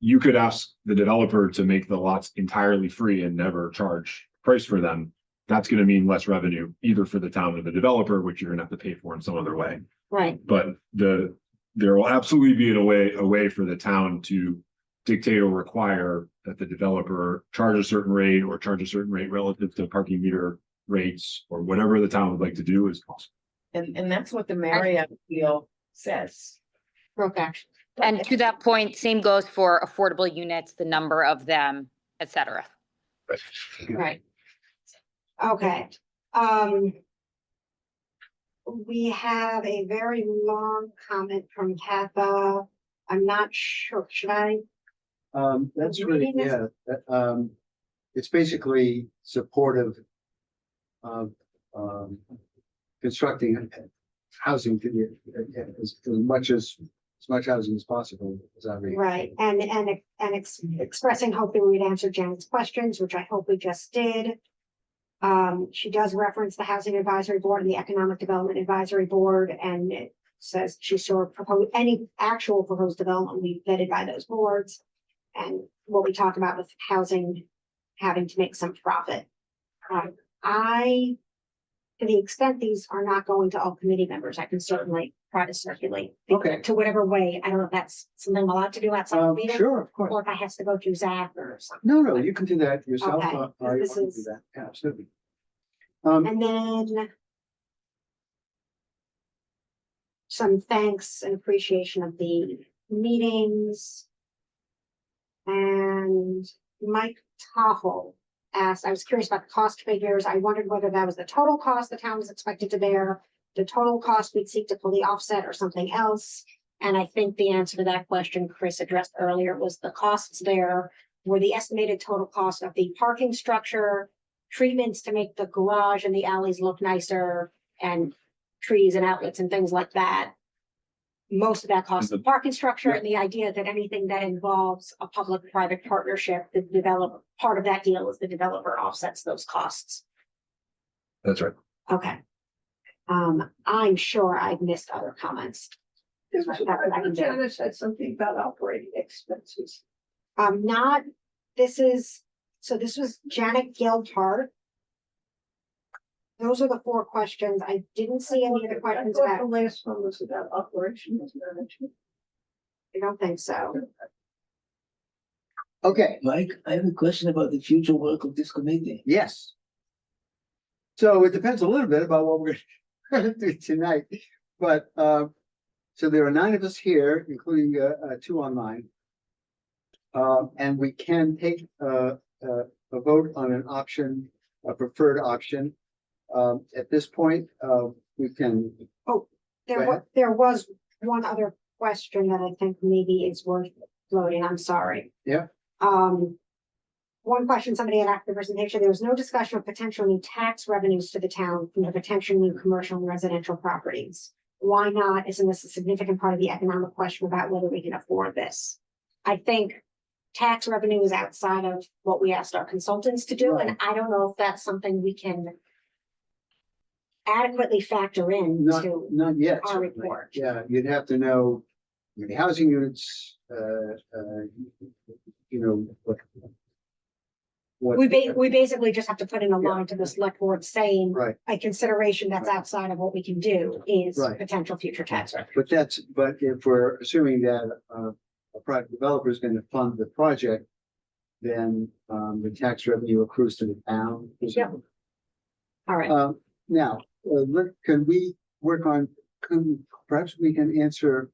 you could ask the developer to make the lots entirely free and never charge price for them. That's going to mean less revenue either for the town or the developer, which you're going to have to pay for in some other way. Right. But there will absolutely be a way for the town to dictate or require that the developer charge a certain rate or charge a certain rate relative to parking meter rates or whatever the town would like to do is possible. And that's what the Marriott deal says. Broke action. And to that point, same goes for affordable units, the number of them, et cetera. Right. Okay. We have a very long comment from Katha. I'm not sure, should I? That's really, yeah, it's basically supportive of, constructing housing to the, as much housing as possible, as I read. Right, and expressing hope that we would answer Janet's questions, which I hope we just did. She does reference the Housing Advisory Board and the Economic Development Advisory Board, and it says she saw any actual proposed development will be vetted by those boards. And what we talked about with housing having to make some profit. To the extent these are not going to all committee members, I can certainly try to circulate. Okay. To whatever way, I don't know if that's something I'm allowed to do outside the meeting. Sure, of course. Or if I have to go through Zach or something. No, you can do that yourself. Okay, You this want to do is- that. Yeah, absolutely. And then some thanks and appreciation of the meetings. And Mike Tahoe asked, I was curious about the cost figures. I wondered whether that was the total cost the town was expected to bear, the total cost we'd seek to fully offset or something else. And I think the answer to that question Chris addressed earlier was the costs there were the estimated total cost of the parking structure, treatments to make the garage and the alleys look nicer, and trees and outlets and things like that. Most of that costs the parking structure, and the idea that anything that involves a public-private partnership, part of that deal is the developer offsets those costs. That's right. Okay. I'm sure I've missed other comments. Janice said something about operating expenses. This was Janet Gilpart. Those are the 4 questions. I didn't see any other questions The about, last one was about operations management. I don't think so. Okay, Mike, I have a question about the future work of this committee. yes. So it depends a little bit about what we're gonna do tonight, but, so there are 9 of us here, including, 2 online. And we can take, a vote on an option, a preferred option. At this point, we can, Go ahead. There was one other question that I think maybe is worth floating. I'm sorry. Yeah. one question somebody had after the presentation, there was no discussion of potential new tax revenues to the town from the potential new commercial and residential properties. Why not? Isn't this a significant part of the economic question about whether we can afford this? I think tax revenue is outside of what we asked our consultants to do, and I don't know if that's something we can adequately factor in Not, to not yet. our certainly. report. Yeah, you'd have to know how many housing units, you know, what. We basically just have to put in a line to the select board saying Right, a consideration that's outside of what we can do is Right. potential future tax revenue. but if we're assuming that, a private developer is gonna fund the project, then, the tax revenue accrues to the town. Yep. All right. Now, can we work on, perhaps we can answer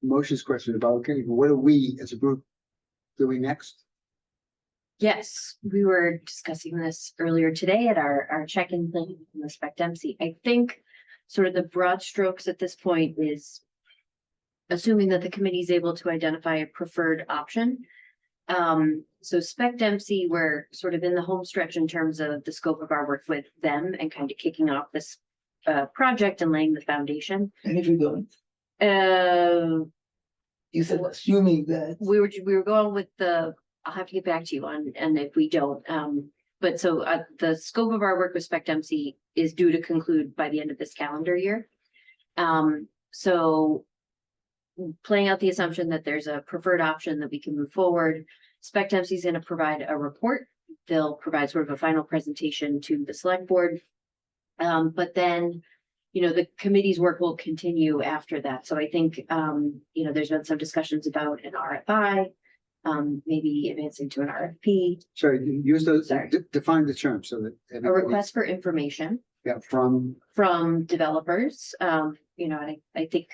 Moshe's question about, okay, what are we as a group doing next? Yes, we were discussing this earlier today at our check-in thing in the Spec Dempsey. I think sort of the broad strokes at this point is assuming that the committee is able to identify a preferred option. So Spec Dempsey, we're sort of in the home stretch in terms of the scope of our work with them and kind of kicking off this project and laying the foundation. And if you don't, you said assuming that. We were going with I'll have to get back to you on, and if we don't, but so the scope of our work with Spec Dempsey is due to conclude by the end of this calendar year. So playing out the assumption that there's a preferred option that we can move forward, Spec Dempsey is going to provide a report. They'll provide sort of a final presentation to the select board. But then, the committee's work will continue after that. So I think, there's been some discussions about an RFI, maybe advancing to an RFP. Sorry, use those, Sorry. define the term so that. A everybody- request for information Yeah, from, from developers. I think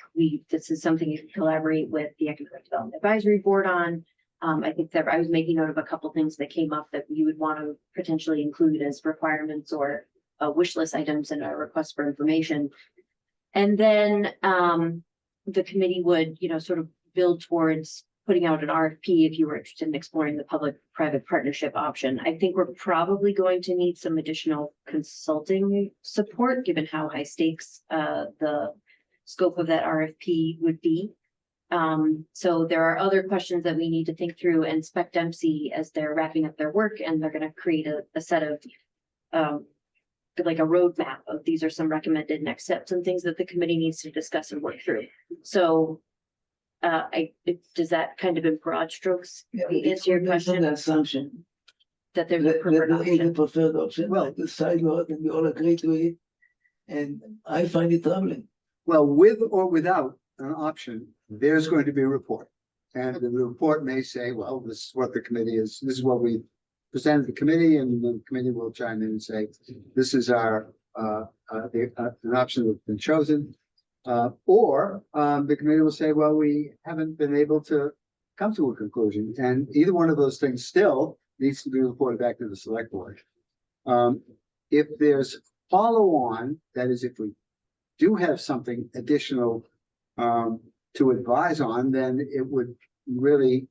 this is something you can collaborate with the Economic Development Advisory Board on. I think that I was making note of a couple things that came up that you would want to potentially include as requirements or wish list items in a request for information. And then the committee would, sort of build towards putting out an RFP if you were interested in exploring the public-private partnership option. I think we're probably going to need some additional consulting support, given how high stakes the scope of that RFP would be. So there are other questions that we need to think through, and Spec Dempsey, as they're wrapping up their work, and they're going to create a set of like a roadmap of these are some recommended next steps and things that the committee needs to discuss and work through. So does that kind of in broad strokes answer your question? The assumption That there's a that preferred there is a option. preferred option, Well- like the side lot, and we all agree to it. And I find it troubling. well, with or without an option, there's going to be a report. And the report may say, well, this is what the committee is, this is what we presented to the committee, and the committee will chime in and say, this is our, an option that's been chosen. Or the committee will say, well, we haven't been able to come to a conclusion, and either one of those things still needs to be reported back to the select board. If there's follow-on, that is, if we do have something additional to advise on, then it would really,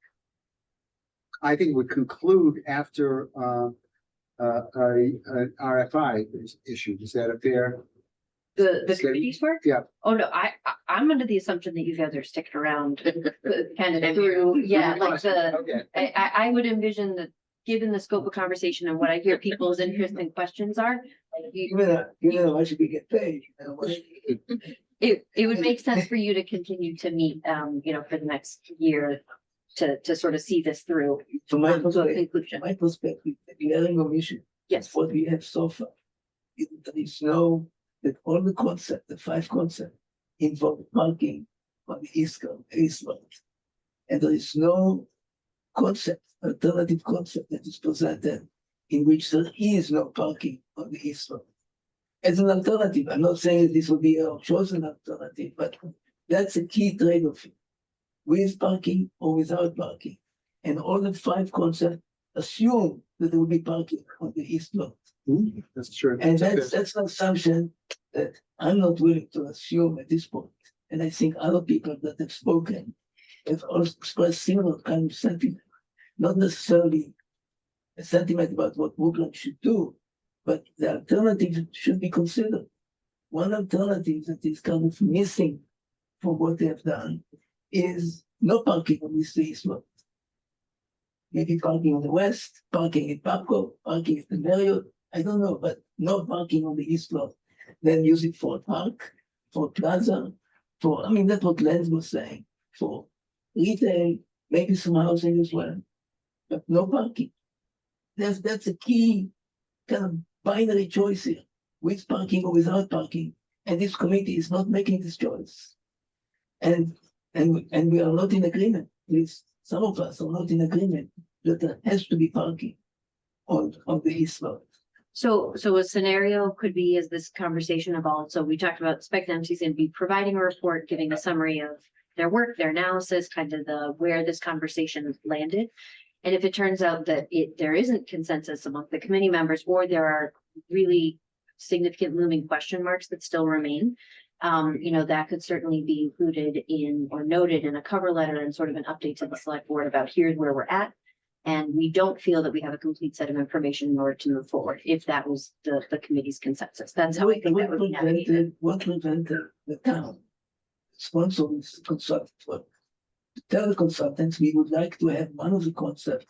I think, would conclude after an RFI is issued. Is that a fair? The committee's work? Yeah. Oh, no, I'm under the assumption that you guys are sticking around kind of through, yeah, like Okay. I would envision that, given the scope of conversation and what I hear people's interest and questions are, like You know, I should be get paid. it would make sense for you to continue to meet, for the next year to sort of see this through From my to a perspective, conclusion. the clearing commission, Yes. what we have so far. There is no, that all the concept, the 5 concepts involve parking on the east lot. And there is no alternative concept that is presented in which there is no parking on the east lot. As an alternative, I'm not saying that this will be our chosen alternative, but that's a key trade-off. With parking or without parking. And all the 5 concepts assume that there will be parking on the east lot. That's true. And that's an assumption that I'm not willing to assume at this point. And I think other people that have spoken have also expressed similar kind of sentiment, not necessarily a sentiment about what Brooklyn should do, but the alternative should be considered. One alternative that is kind of missing from what they have done is no parking on this east lot. Maybe parking on the west, parking in Papco, parking at the Marriott, I don't know, but no parking on the east lot. Then use it for a park, for a plaza, I mean, that's what Lenz was saying, for retail, maybe some housing as well, but no parking. That's a key kind of binary choice here, with parking or without parking, and this committee is not making this choice. And we are not in agreement, at least some of us are not in agreement that there has to be parking on the east lot. So a scenario could be as this conversation evolved. So we talked about Spec MC's and be providing a report, giving a summary of their work, their analysis, kind of where this conversation landed. And if it turns out that there isn't consensus among the committee members, or there are really significant looming question marks that still remain, that could certainly be included in or noted in a cover letter and sort of an update to the select board about here's where we're at. And we don't feel that we have a complete set of information in order to move forward, if that was the committee's consensus. That's how I think that would be navigated. What prevented the town sponsor this consultant? To tell the consultants we would like to have one of the concepts.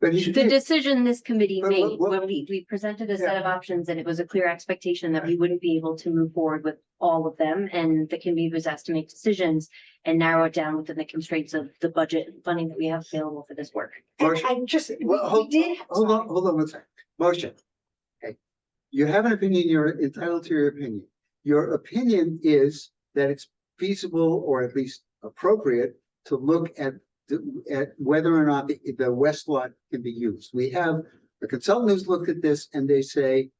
But The decision this committee But made, what- when we presented a set of options, and it was a clear expectation that we wouldn't be able to move forward with all of them, and the committee was asked to make decisions and narrow it down within the constraints of the budget and funding that we have available for this work. Motion. I just, Well, we hold did. hold on one second. Motion. Okay. You have an opinion, you're entitled to your opinion. Your opinion is that it's feasible or at least appropriate to look at whether or not the west lot can be used. We have a consultant who's looked at this and they say,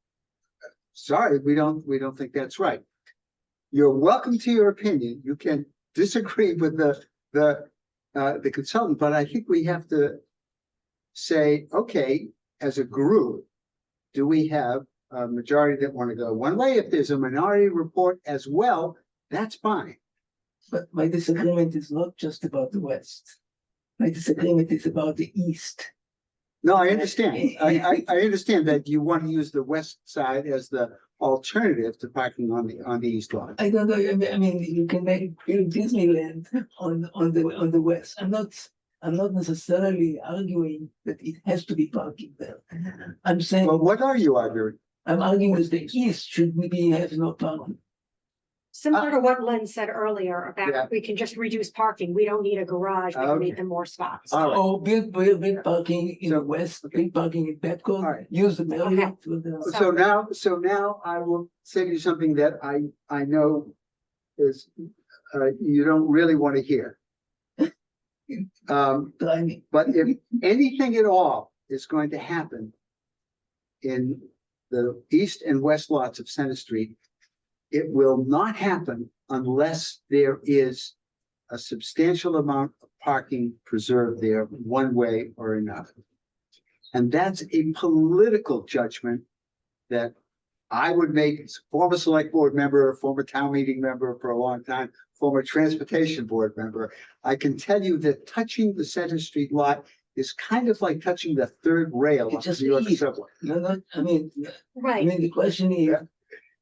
sorry, we don't think that's right. You're welcome to your opinion. You can disagree with the consultant, but I think we have to say, okay, as a group, do we have a majority that want to go one way? If there's a minority report as well, that's fine. But my disagreement is not just about the west. My disagreement is about the east. No, I understand. I understand that you want to use the west side as the alternative to parking on the east lot. I don't know, I mean, you can build Disneyland on the west. I'm not necessarily arguing that it has to be parking there. I'm saying. Well, what are you arguing? I'm arguing that the east should have no parking. Similar to what Len said earlier Yeah. about we can just reduce parking. We don't need a garage. We can Okay. make them more spots. All right. Or build parking in the west, build parking in Petco, All right. use the Marriott for the. So now I will say to you something that I know is, you don't really want to hear. But if anything at all is going to happen in the east and west lots of Center Street, it will not happen unless there is a substantial amount of parking preserved there one way or another. And that's a political judgment that I would make as a former select board member, former town meeting member for a long time, former transportation board member. I can tell you that touching the Center Street lot is kind of like touching the third rail of the New York subway. I mean, Right. the question is,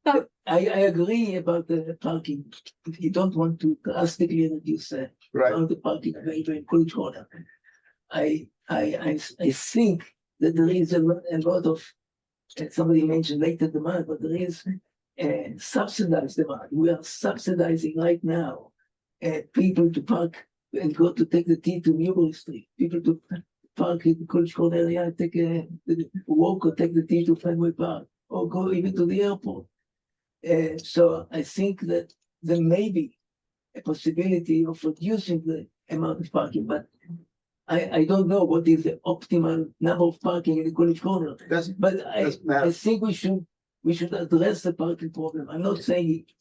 But- I agree about the parking. If you don't want to drastically reduce the parking rate in Coolidge Corner. I think that there is a lot of, somebody mentioned later demand, but there is subsidized demand. We are subsidizing right now people to park and go to take the T to Newbury Street. People to park in the Coolidge Corner area, take a walk or take the T to Fenway Park, or go even to the airport. So I think that there may be a possibility of reducing the amount of parking, but I don't know what is the optimal number of parking in the Coolidge Corner. But I think we should address the parking problem. I'm not saying it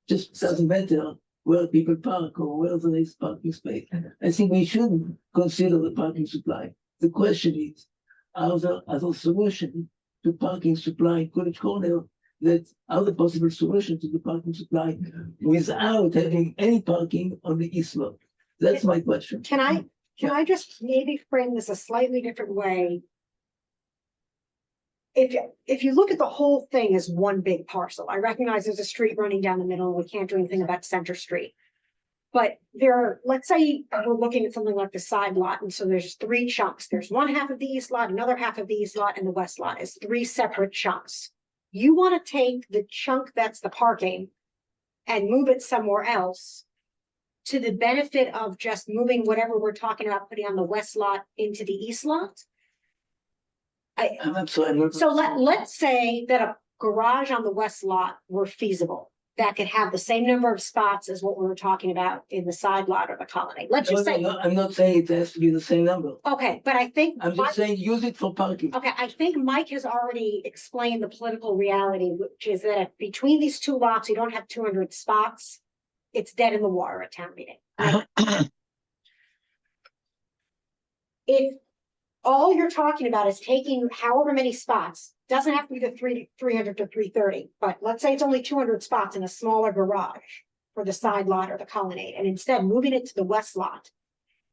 just doesn't matter where people park or where there is parking space. I think we should consider the parking supply. The question is, are there other solutions to parking supply in Coolidge Corner that are the possible solutions to the parking supply without having any parking on the east slope? That's my question. Can I just maybe frame this a slightly different way? if you look at the whole thing as one big parcel, I recognize there's a street running down the middle, and we can't do anything about Center Street. But there are, let's say we're looking at something like the side lot, and so there's 3 chunks. There's one half of the east lot, another half of the east lot, and the west lot is 3 separate chunks. You want to take the chunk that's the parking and move it somewhere else to the benefit of just moving whatever we're talking about, putting on the west lot into the east lot? I'm sorry. So let's say that a garage on the west lot were feasible. That could have the same number of spots as what we were talking about in the side lot or the colony. Let's just say. I'm not saying it has to be the same number. Okay, but I think. I'm just saying use it for parking. Okay, I think Mike has already explained the political reality, which is that if between these 2 lots, you don't have 200 spots. It's dead in the water at town meeting. If all you're talking about is taking however many spots, doesn't have to be the 300 to 330, but let's say it's only 200 spots in a smaller garage for the side lot or the colonnade, and instead moving it to the west lot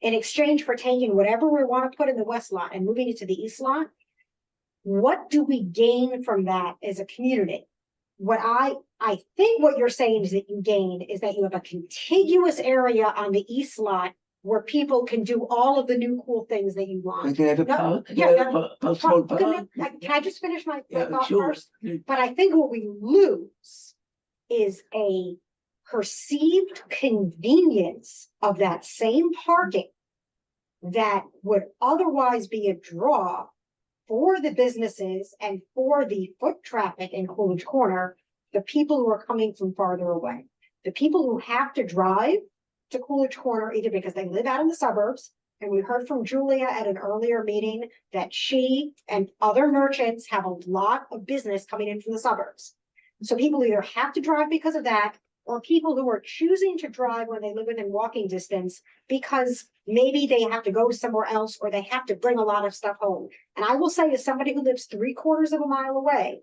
in exchange for taking whatever we want to put in the west lot and moving it to the east lot, what do we gain from that as a community? What I think what you're saying is that you gain is that you have a contiguous area on the east lot where people can do all of the new cool things that you want. We can have a No, park. yeah, Yeah, no, small Can park. I just finish my thought Sure. first? But I think what we lose is a perceived convenience of that same parking that would otherwise be a draw for the businesses and for the foot traffic in Coolidge Corner, the people who are coming from farther away. The people who have to drive to Coolidge Corner, either because they live out in the suburbs, and we heard from Julia at an earlier meeting that she and other merchants have a lot of business coming in from the suburbs. So people either have to drive because of that, or people who are choosing to drive when they live within walking distance because maybe they have to go somewhere else or they have to bring a lot of stuff home. And I will say, as somebody who lives 3/4 of a mile away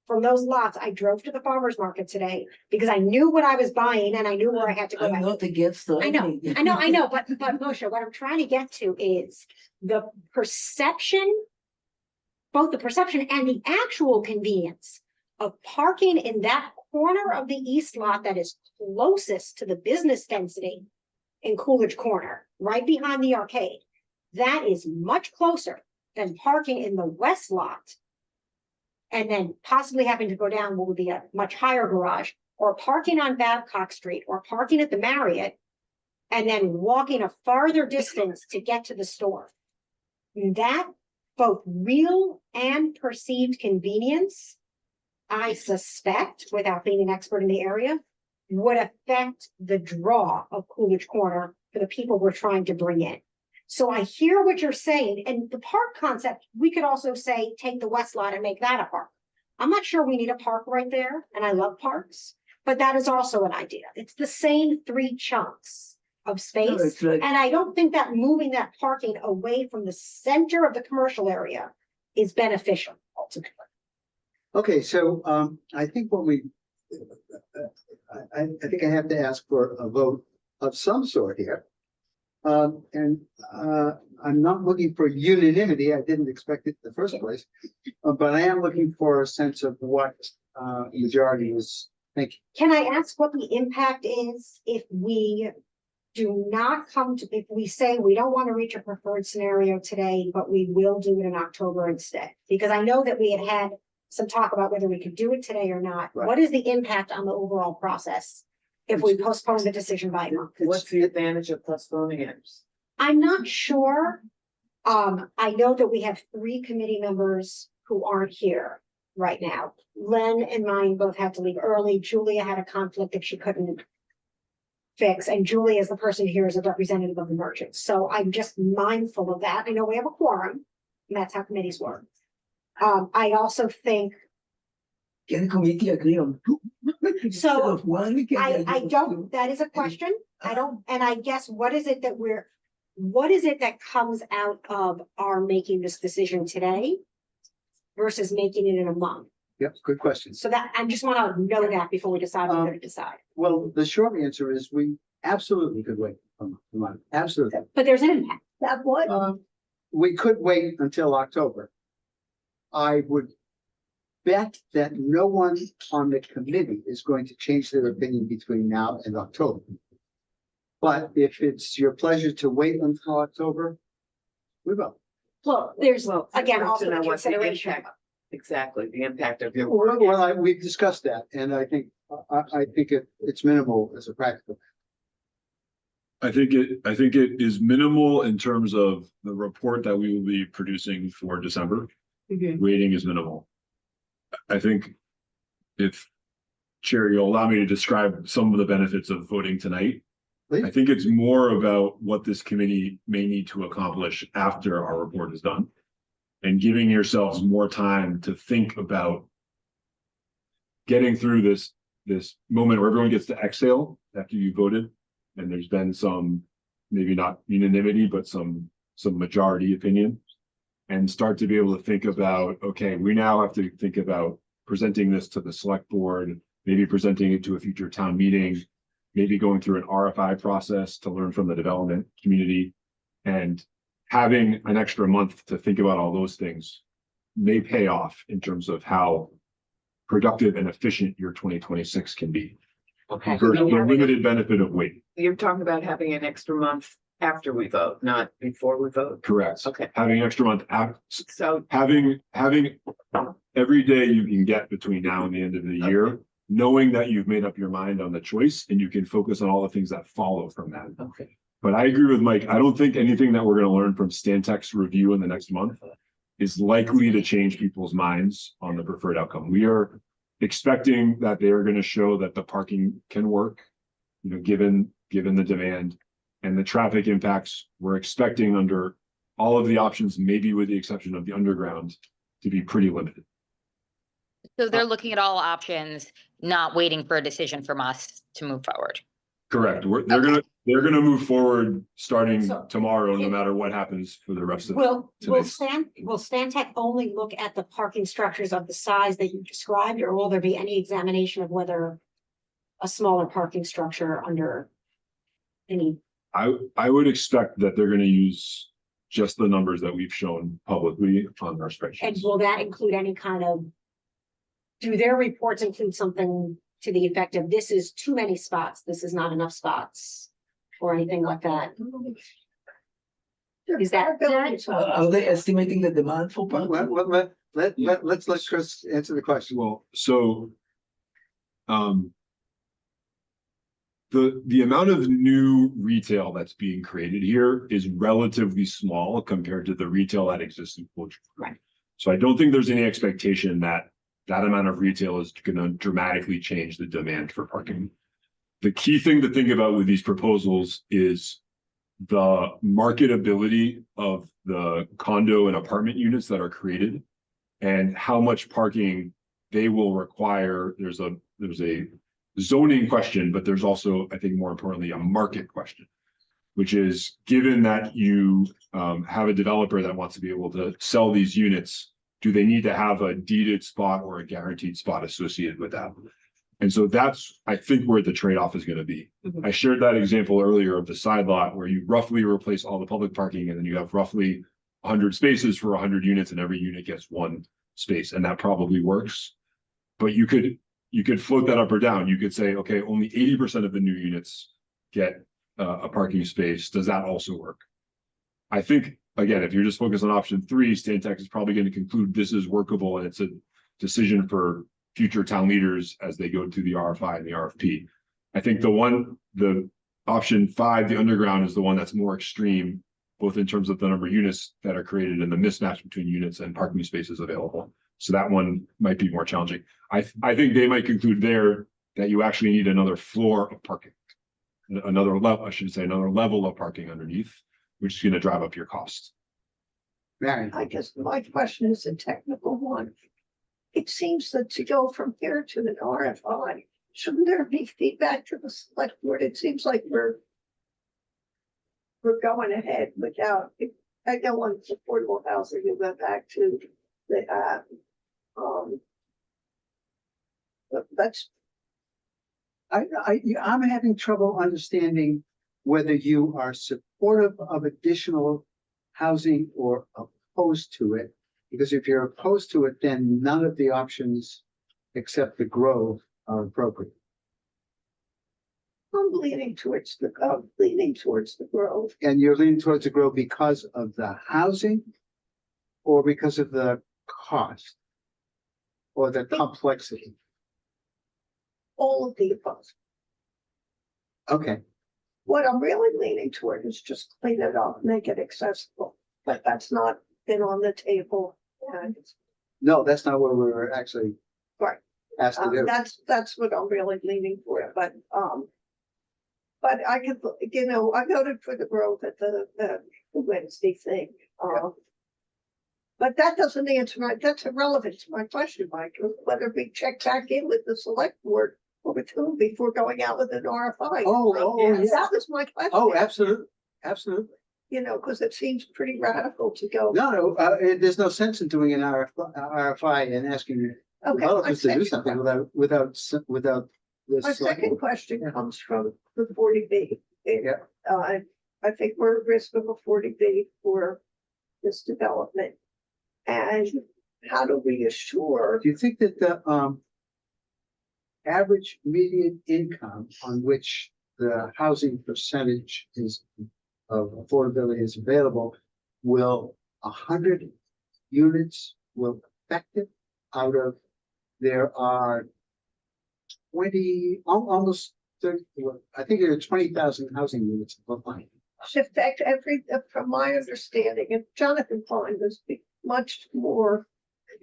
from those lots, I drove to the farmer's market today because I knew what I was buying and I knew where I had to go. I'm not against the. I know, but Moshe, what I'm trying to get to is the perception, both the perception and the actual convenience of parking in that corner of the east lot that is closest to the business density in Coolidge Corner, right behind the arcade. That is much closer than parking in the west lot and then possibly having to go down what would be a much higher garage, or parking on Babcock Street, or parking at the Marriott, and then walking a farther distance to get to the store. That both real and perceived convenience, I suspect, without being an expert in the area, would affect the draw of Coolidge Corner for the people we're trying to bring in. So I hear what you're saying, and the park concept, we could also say, take the west lot and make that a park. I'm not sure we need a park right there, and I love parks, but that is also an idea. It's the same 3 chunks of space, it's like- and I don't think that moving that parking away from the center of the commercial area is beneficial ultimately. Okay, so I think when we, I think I have to ask for a vote of some sort here. I'm not looking for unanimity. I didn't expect it in the first place. But I am looking for a sense of what majority is thinking. Can I ask what the impact is if we do not come to, if we say we don't want to reach a preferred scenario today, but we will do it in October instead? Because I know that we had some talk about whether we could do it today or not. Right. What is the impact on the overall process if we postpone the decision by a month? What's the advantage of postponing it? I'm not sure. I know that we have 3 committee members who aren't here right now. Len and mine both had to leave early. Julia had a conflict that she couldn't fix, and Julia is the person here as a representative of the merchants. So I'm just mindful of that. I know we have a quorum, and that's how committees work. I also think Can the committee agree on 2? Instead of 1, we can agree I on don't, 2. that is a question. I don't, and I guess what is it that comes out of our making this decision today versus making it in a month? Yep, good question. So that, I just want to know that before we decide what we're going to decide. Well, the short answer is we absolutely could wait a month. Absolutely. But there's an impact. That what? We could wait until October. I would bet that no one on the committee is going to change their opinion between now and October. But if it's your pleasure to wait until October, we will. Well, there's, Well, again, I'd like also to know the what the consideration. impact- Exactly, the impact of your. We've discussed that, and I think, I think it's minimal as a practical. I think it is minimal in terms of the report that we will be producing for December. Waiting is minimal. I think if Chair, you'll allow me to describe some of the benefits of voting tonight. I think it's more about what this committee may need to accomplish after our report is done. And giving yourselves more time to think about getting through this moment where everyone gets to exhale after you voted. And there's been some, maybe not unanimity, but some majority opinion. And start to be able to think about, okay, we now have to think about presenting this to the select board, maybe presenting it to a future town meeting, maybe going through an RFI process to learn from the development community. And having an extra month to think about all those things may pay off in terms of how productive and efficient your 2026 can be. Okay. For the limited benefit of waiting. You're talking about having an extra month after we vote, not before we vote. Correct. Okay. Having an extra month, So having every day you can get between now and the end of the year, knowing that you've made up your mind on the choice and you can focus on all the things that follow from that. Okay. But I agree with Mike. I don't think anything that we're going to learn from Stantec's review in the next month is likely to change people's minds on the preferred outcome. We are expecting that they are going to show that the parking can work, given the demand and the traffic impacts. We're expecting under all of the options, maybe with the exception of the underground, to be pretty limited. So they're looking at all options, not waiting for a decision from us to move forward. Correct. They're gonna move forward starting So- tomorrow, no matter what happens for the rest of. Will tonight. Stantec only look at the parking structures of the size that you described, or will there be any examination of whether a smaller parking structure under any? I would expect that they're gonna use just the numbers that we've shown publicly on our And spreadsheets. will that include any kind of? Do their reports include something to the effect of this is too many spots, this is not enough spots? Or anything like that? Is that? Are they estimating the demand for parking? Let's let Chris answer the question. Well, so. The amount of new retail that's being created here is relatively small compared to the retail that exists in Coolidge. Right. So I don't think there's any expectation that amount of retail is gonna dramatically change the demand for parking. The key thing to think about with these proposals is the marketability of the condo and apartment units that are created and how much parking they will require. There's a zoning question, but there's also, I think more importantly, a market question, which is given that you have a developer that wants to be able to sell these units, do they need to have a deeded spot or a guaranteed spot associated with that? And so that's, I think, where the trade-off is going to be. I shared that example earlier of the side lot where you roughly replace all the public parking and then you have roughly 100 spaces for 100 units and every unit gets one space, and that probably works. But you could float that up or down. You could say, okay, only 80% of the new units get a parking space. Does that also work? I think, again, if you're just focused on option 3, Stantec is probably going to conclude this is workable and it's a decision for future town leaders as they go through the RFI and the RFP. I think the option 5, the underground, is the one that's more extreme, both in terms of the number of units that are created and the mismatch between units and parking spaces available. So that one might be more challenging. I think they might conclude there that you actually need another floor of parking, another level, I should say, another level of parking underneath, which is going to drive up your cost. Marion. I guess my question is a technical one. It seems that to go from here to an RFI, shouldn't there be feedback to the select board? It seems like we're going ahead without, I don't want affordable housing to go back to the, but that's, I'm having trouble understanding whether you are supportive of additional housing or opposed to it Because if you're opposed to it, then none of the options except the Grove are appropriate. I'm leaning towards the Grove. And you're leaning towards the Grove because of the housing or because of the cost or the complexity? All of the above. Okay, What I'm really leaning toward is just clean it up, make it accessible, but that's not been on the table. And no, that's not what we were actually right, asked to do. that's what I'm really leaning for, but I could, you know, I voted for the Grove at the Wednesday thing. But that doesn't answer that's irrelevant to my question, Mike, whether we check back in with the select board over two before going out with an RFI. Yes. That was my question. Oh, absolutely, absolutely. You know, because it seems pretty radical to go. No, there's no sense in doing an RFI and asking developers to do something without this. My second question comes from the 40B. I think we're at risk of a 40B for this development. And how do we assure? Do you think that the average median income on which the housing percentage of affordability is available, will 100 units will affect it? Out of there are 20, almost 30, I think there are 20,000 housing units in Brookline. Should affect from my understanding, and Jonathan Klein was much more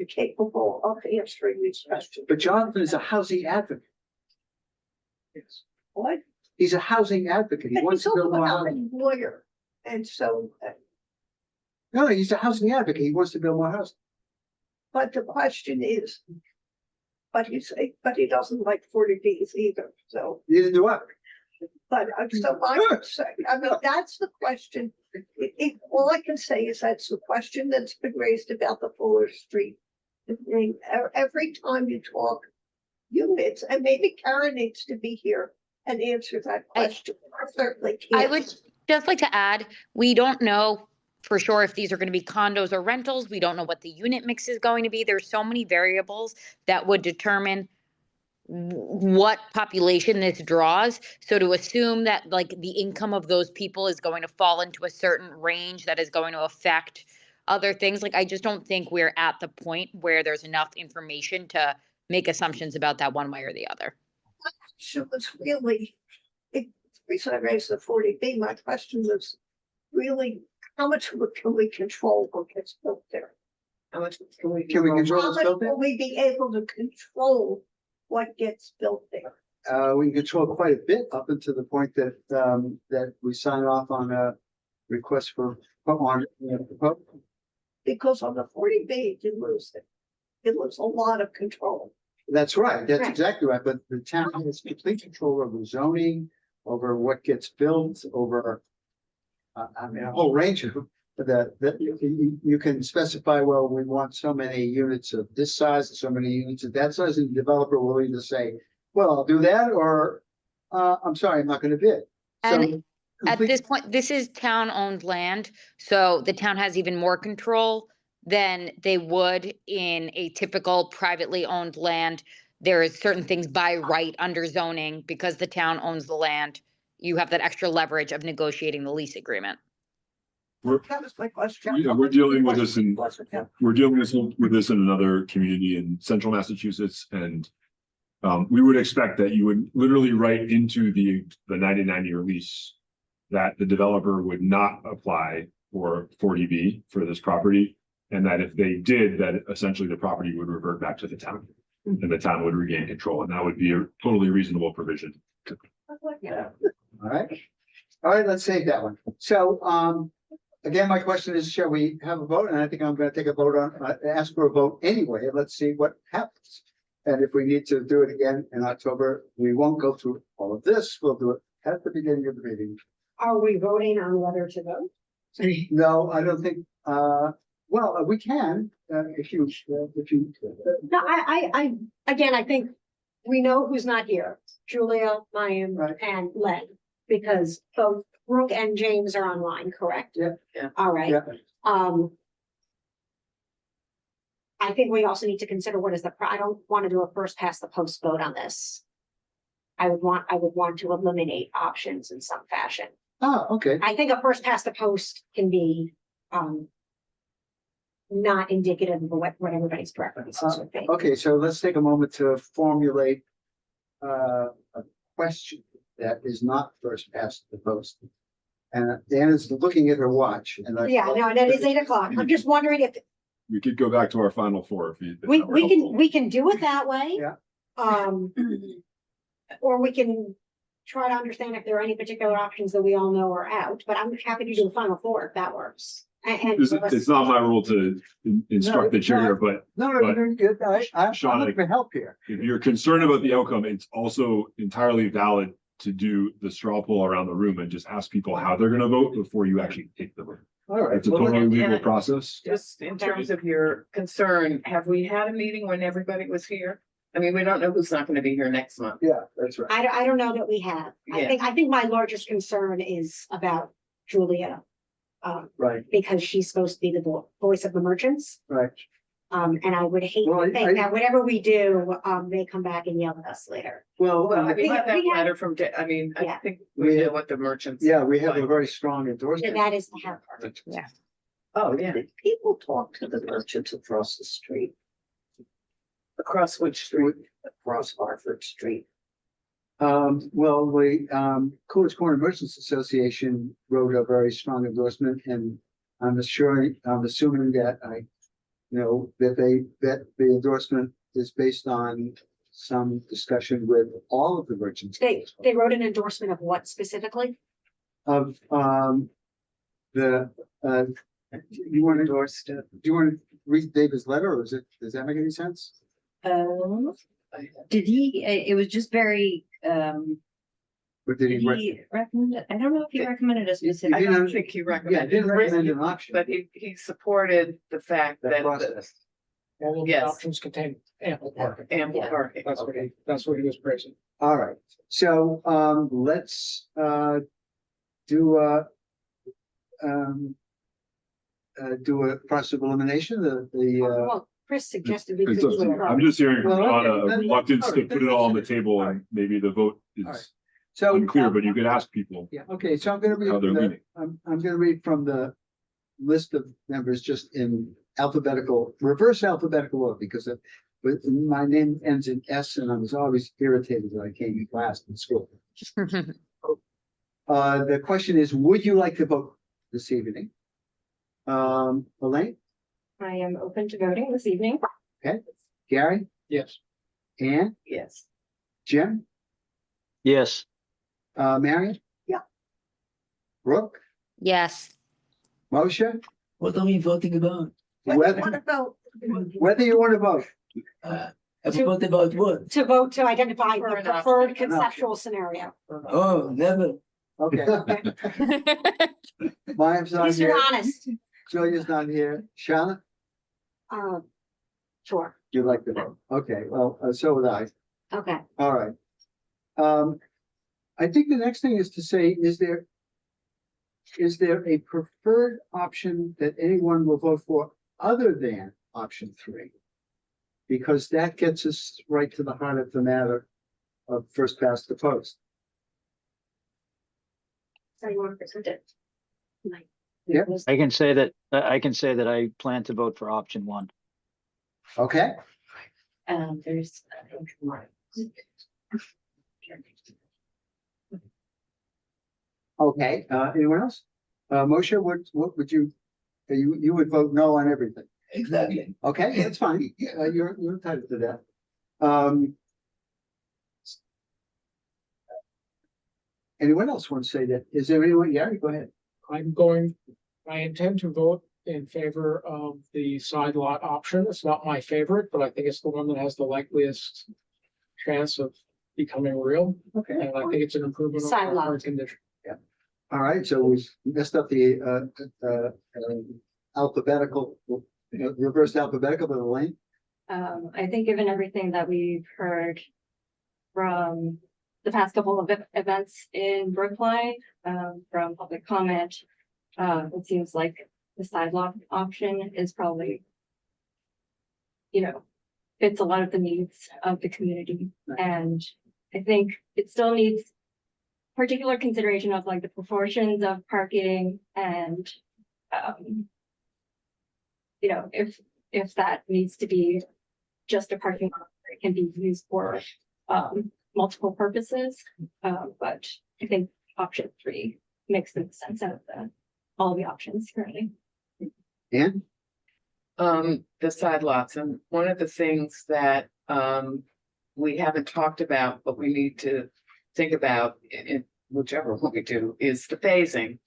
capable of answering these questions. But Jonathan is a housing advocate. Yes. What? He's a housing advocate. He wants to build more housing. Lawyer, and so. No, he's a housing advocate. He wants to build more housing. But the question is, but he doesn't like 40Bs either, so. Neither do I. But so I would say, I mean, that's the question. All I can say is that's the question that's been raised about the Fuller Street thing. Every time you talk units, and maybe Karen needs to be here and answer that question. I certainly can't. I would just like to add, we don't know for sure if these are going to be condos or rentals. We don't know what the unit mix is going to be. There's so many variables that would determine what population this draws. So to assume that like the income of those people is going to fall into a certain range that is going to affect other things, like I just don't think we're at the point where there's enough information to make assumptions about that one way or the other. It was really, the reason I raised the 40B, my question was really, how much can we control what gets built there? How much can we? Control How what's much built there? will we be able to control what gets built there? We can control quite a bit up until the point that that we sign off on a request for Because on the 40B, you lose it. You lose a lot of control. That's right. That's Right. exactly right. But the town has complete control over zoning, over what gets built, over I mean, a whole range of that you can specify, well, we want so many units of this size, so many units of that size, and the developer will either say, well, I'll do that, or I'm sorry, I'm not going to bid. And at this point, this is town-owned land, so the town has even more control than they would in a typical privately owned land. There is certain things by right under zoning, because the town owns the land. You have that extra leverage of negotiating the lease agreement. That was my question. We're dealing with this in another community in central Massachusetts, and we would expect that you would literally write into the 99-year lease that the developer would not apply for 40B for this property, and that if they did, that essentially the property would revert back to the town, and the town would regain control, and that would be a totally reasonable provision. All right, let's save that one. So, again, my question is, shall we have a vote? And I think I'm going to take a vote on, ask for a vote anyway. Let's see what happens. And if we need to do it again in October, we won't go through all of this. We'll do it at the beginning of the meeting. Are we voting on whether to vote? No, I don't think, well, we can, if you. No, I, again, I think we know who's not here, Julia, Mayim, and Len, because both Brooke and James are online, correct? Yeah. All right. Yeah. I think we also need to consider what is I don't want to do a first past the post vote on this. I would want to eliminate options in some fashion. Oh, okay. I think a first past the post can be, not indicative of what everybody's preferences would be. Okay, so let's take a moment to formulate a question that is not first past the post. And Anna's looking at her watch and I. Yeah, no, and it is 8 o'clock. I'm just wondering if We could go back to our final four if you. if we, that were we can, helpful. we can do it that way. Yeah. Or we can try to understand if there are any particular options that we all know are out, but I'm happy to do a final four if that works. And It's not my role to instruct the it's not. chair, but No, But- you're good. I'm Sean, looking for help here. if you're concerned about the outcome, it's also entirely valid to do the straw poll around the room and just ask people how they're gonna vote before you actually take the vote. All right. It's a well, totally legal yeah. process. Just in terms of your concern, have we had a meeting when everybody was here? I mean, we don't know who's not gonna be here next month. Yeah, that's right. I don't know that we have. Yeah. I think my largest concern is about Julia. Right, Because she's supposed to be the voice of the merchants. right. And I would hate Well, to think that whatever we do, they come back and yell at us later. Well, Well, I We mean, have- that we have- letter from, I mean, I Yeah. think We we know have- what the merchants. yeah, we have a like. very strong And endorsement. that is the hard part. Yeah. Oh, yeah, Did people talk to the merchants across the street, across which street? across Hartford Street? Well, the Coolidge Corner Merchants Association wrote a very strong endorsement and I'm assuming that that the endorsement is based on some discussion with all of the merchants. They wrote an endorsement of what specifically? Of, the, you want to, Endorsed it. do you want to read David's letter or does that make any sense? Did he, it was just very, Or did did he? he recommend, I don't know if he recommended a He specific. I didn't- don't think he Yeah, recommended. didn't recommend an option. But he supported the fact That that process. All of the Yes. options contain ample parking. ample Yeah. parking. That's what he was praising. All right, so, let's, do a process of elimination, Well, Chris suggested we could It's up do to you. it. I'm just hearing Well, on a okay, then- reluctance all to right, put it all on the table all and maybe the vote All right. is so. unclear, but you could ask people. Yeah, okay, so I'm gonna read, How they're leaning. I'm gonna read from the list of members just in reverse alphabetical order, because my name ends in S and I was always irritated when I came to class in school. The question is, would you like to vote this evening? Elaine, I am open to voting this evening. Gary, Yes. Ann, Yes. Jim, Yes, Marion? Yeah. Brooke, Yes. Moshe, What are we voting about? What do you whether, wanna vote? whether you want to vote. About what? To vote to identify For the an preferred option. conceptual scenario. Oh, never. Okay. Mine's not Please be here. honest. Julia's not here. Shauna, Sure, you'd like to vote? Okay, well, so would I. okay. All right. I think the next thing is to say, is there a preferred option that anyone will vote for other than option 3? Because that gets us right to the heart of the matter of first past the post. So you want to present it? Yeah. I can say that I plan to vote for option 1. Okay, There's. okay, anyone else? Moshe, what would you would vote no on everything? Exactly. Okay, that's fine. You're entitled to that. Anyone else want to say that? Is there anyone? Yeah, go ahead. I intend to vote in favor of the side lot option. It's not my favorite, but I think it's the one that has the likeliest chance of becoming real. Okay. And I think it's an improvement Side over lot. our condition. All right, so we messed up the alphabetical, reverse alphabetical, but Elaine? I think given everything that we've heard from the past couple of events in Brookline, from public comment, it seems like the side lot option is probably fits a lot of the needs of the community. And I think it still needs particular consideration of like the proportions of parking and, if that needs to be just a parking lot, it can be used for, multiple purposes. But I think option 3 makes the sense out of all the options currently. And The side lots, and one of the things that, we haven't talked about, but we need to think about in whichever one we do, is the phasing.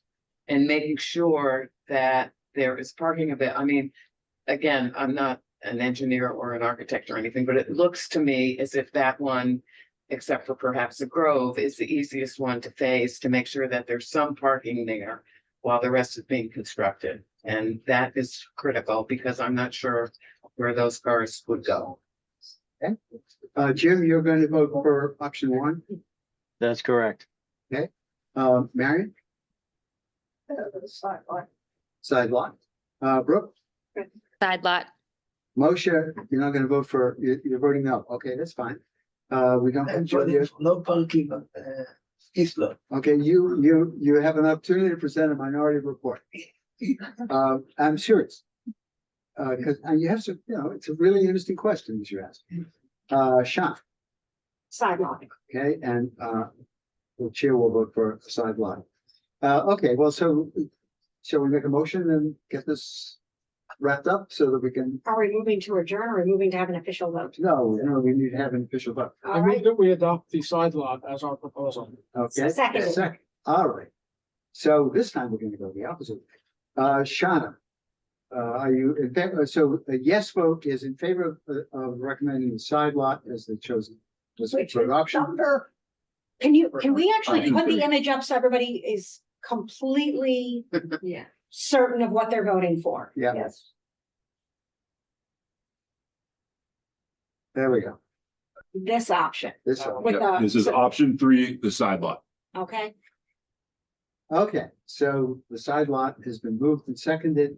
And making sure that there is parking a bit. I mean, again, I'm not an engineer or an architect or anything, but it looks to me as if that one, except for perhaps the Grove, is the easiest one to phase to make sure that there's some parking there while the rest is being constructed. And that is critical because I'm not sure where those cars would go. Okay. Jim, you're going to vote for option 1. That's correct. Okay. Marion, Side lot. side lot. Brooke, Side lot. Moshe, you're not going to vote for, you're voting no. Okay, that's fine. We don't have Julia. No parking on East Lot. Okay, you have an opportunity to present a minority report. I'm serious. Because you have some, it's a really interesting question that you're asking. Sean, Side lot. okay, and the chair will vote for a side lot. Okay, well, so shall we make a motion and get this wrapped up so that we can? Are we moving to adjourn or are we moving to have an official vote? No, we need to have an official vote. I move that we adopt the side lot as our proposal. Okay. Second. All right. So this time we're gonna go the opposite. Shauna, are you in favor? So a yes vote is in favor of recommending the side lot as the chosen. as the Which preferred is option. number, Can we actually Option put the 3. image up so everybody is completely Yeah. certain of what they're voting for? Yeah, yes. there we go. This option, This, with Yeah, the. This is option 3, the side lot. Okay, okay, so the side lot has been moved and seconded.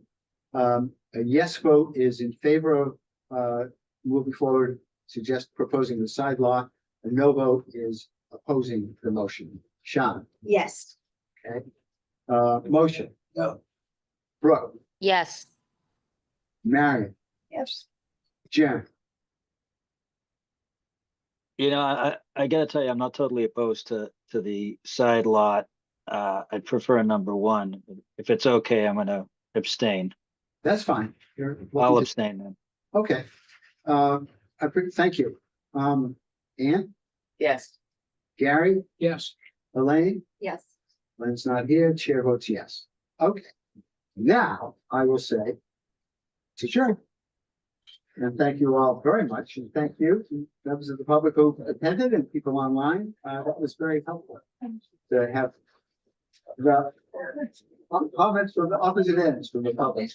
A yes vote is in favor of moving forward, proposing the side lot. A no vote is opposing the motion. Sean, yes. okay? Motion, No. Brooke, Yes. Marion, Yes. Jim, I gotta tell you, I'm not totally opposed to the side lot. I'd prefer number 1. If it's okay, I'm gonna abstain. that's fine. I'll abstain then. Okay. Thank you. Ann, Yes. Gary, Yes. Elaine, Yes. Elaine's not here, chair votes yes. Okay. Now I will say to adjourn. And thank you all very much. And thank you to members of the public who attended and people online. That was very helpful to have the comments from the opposite ends from the public.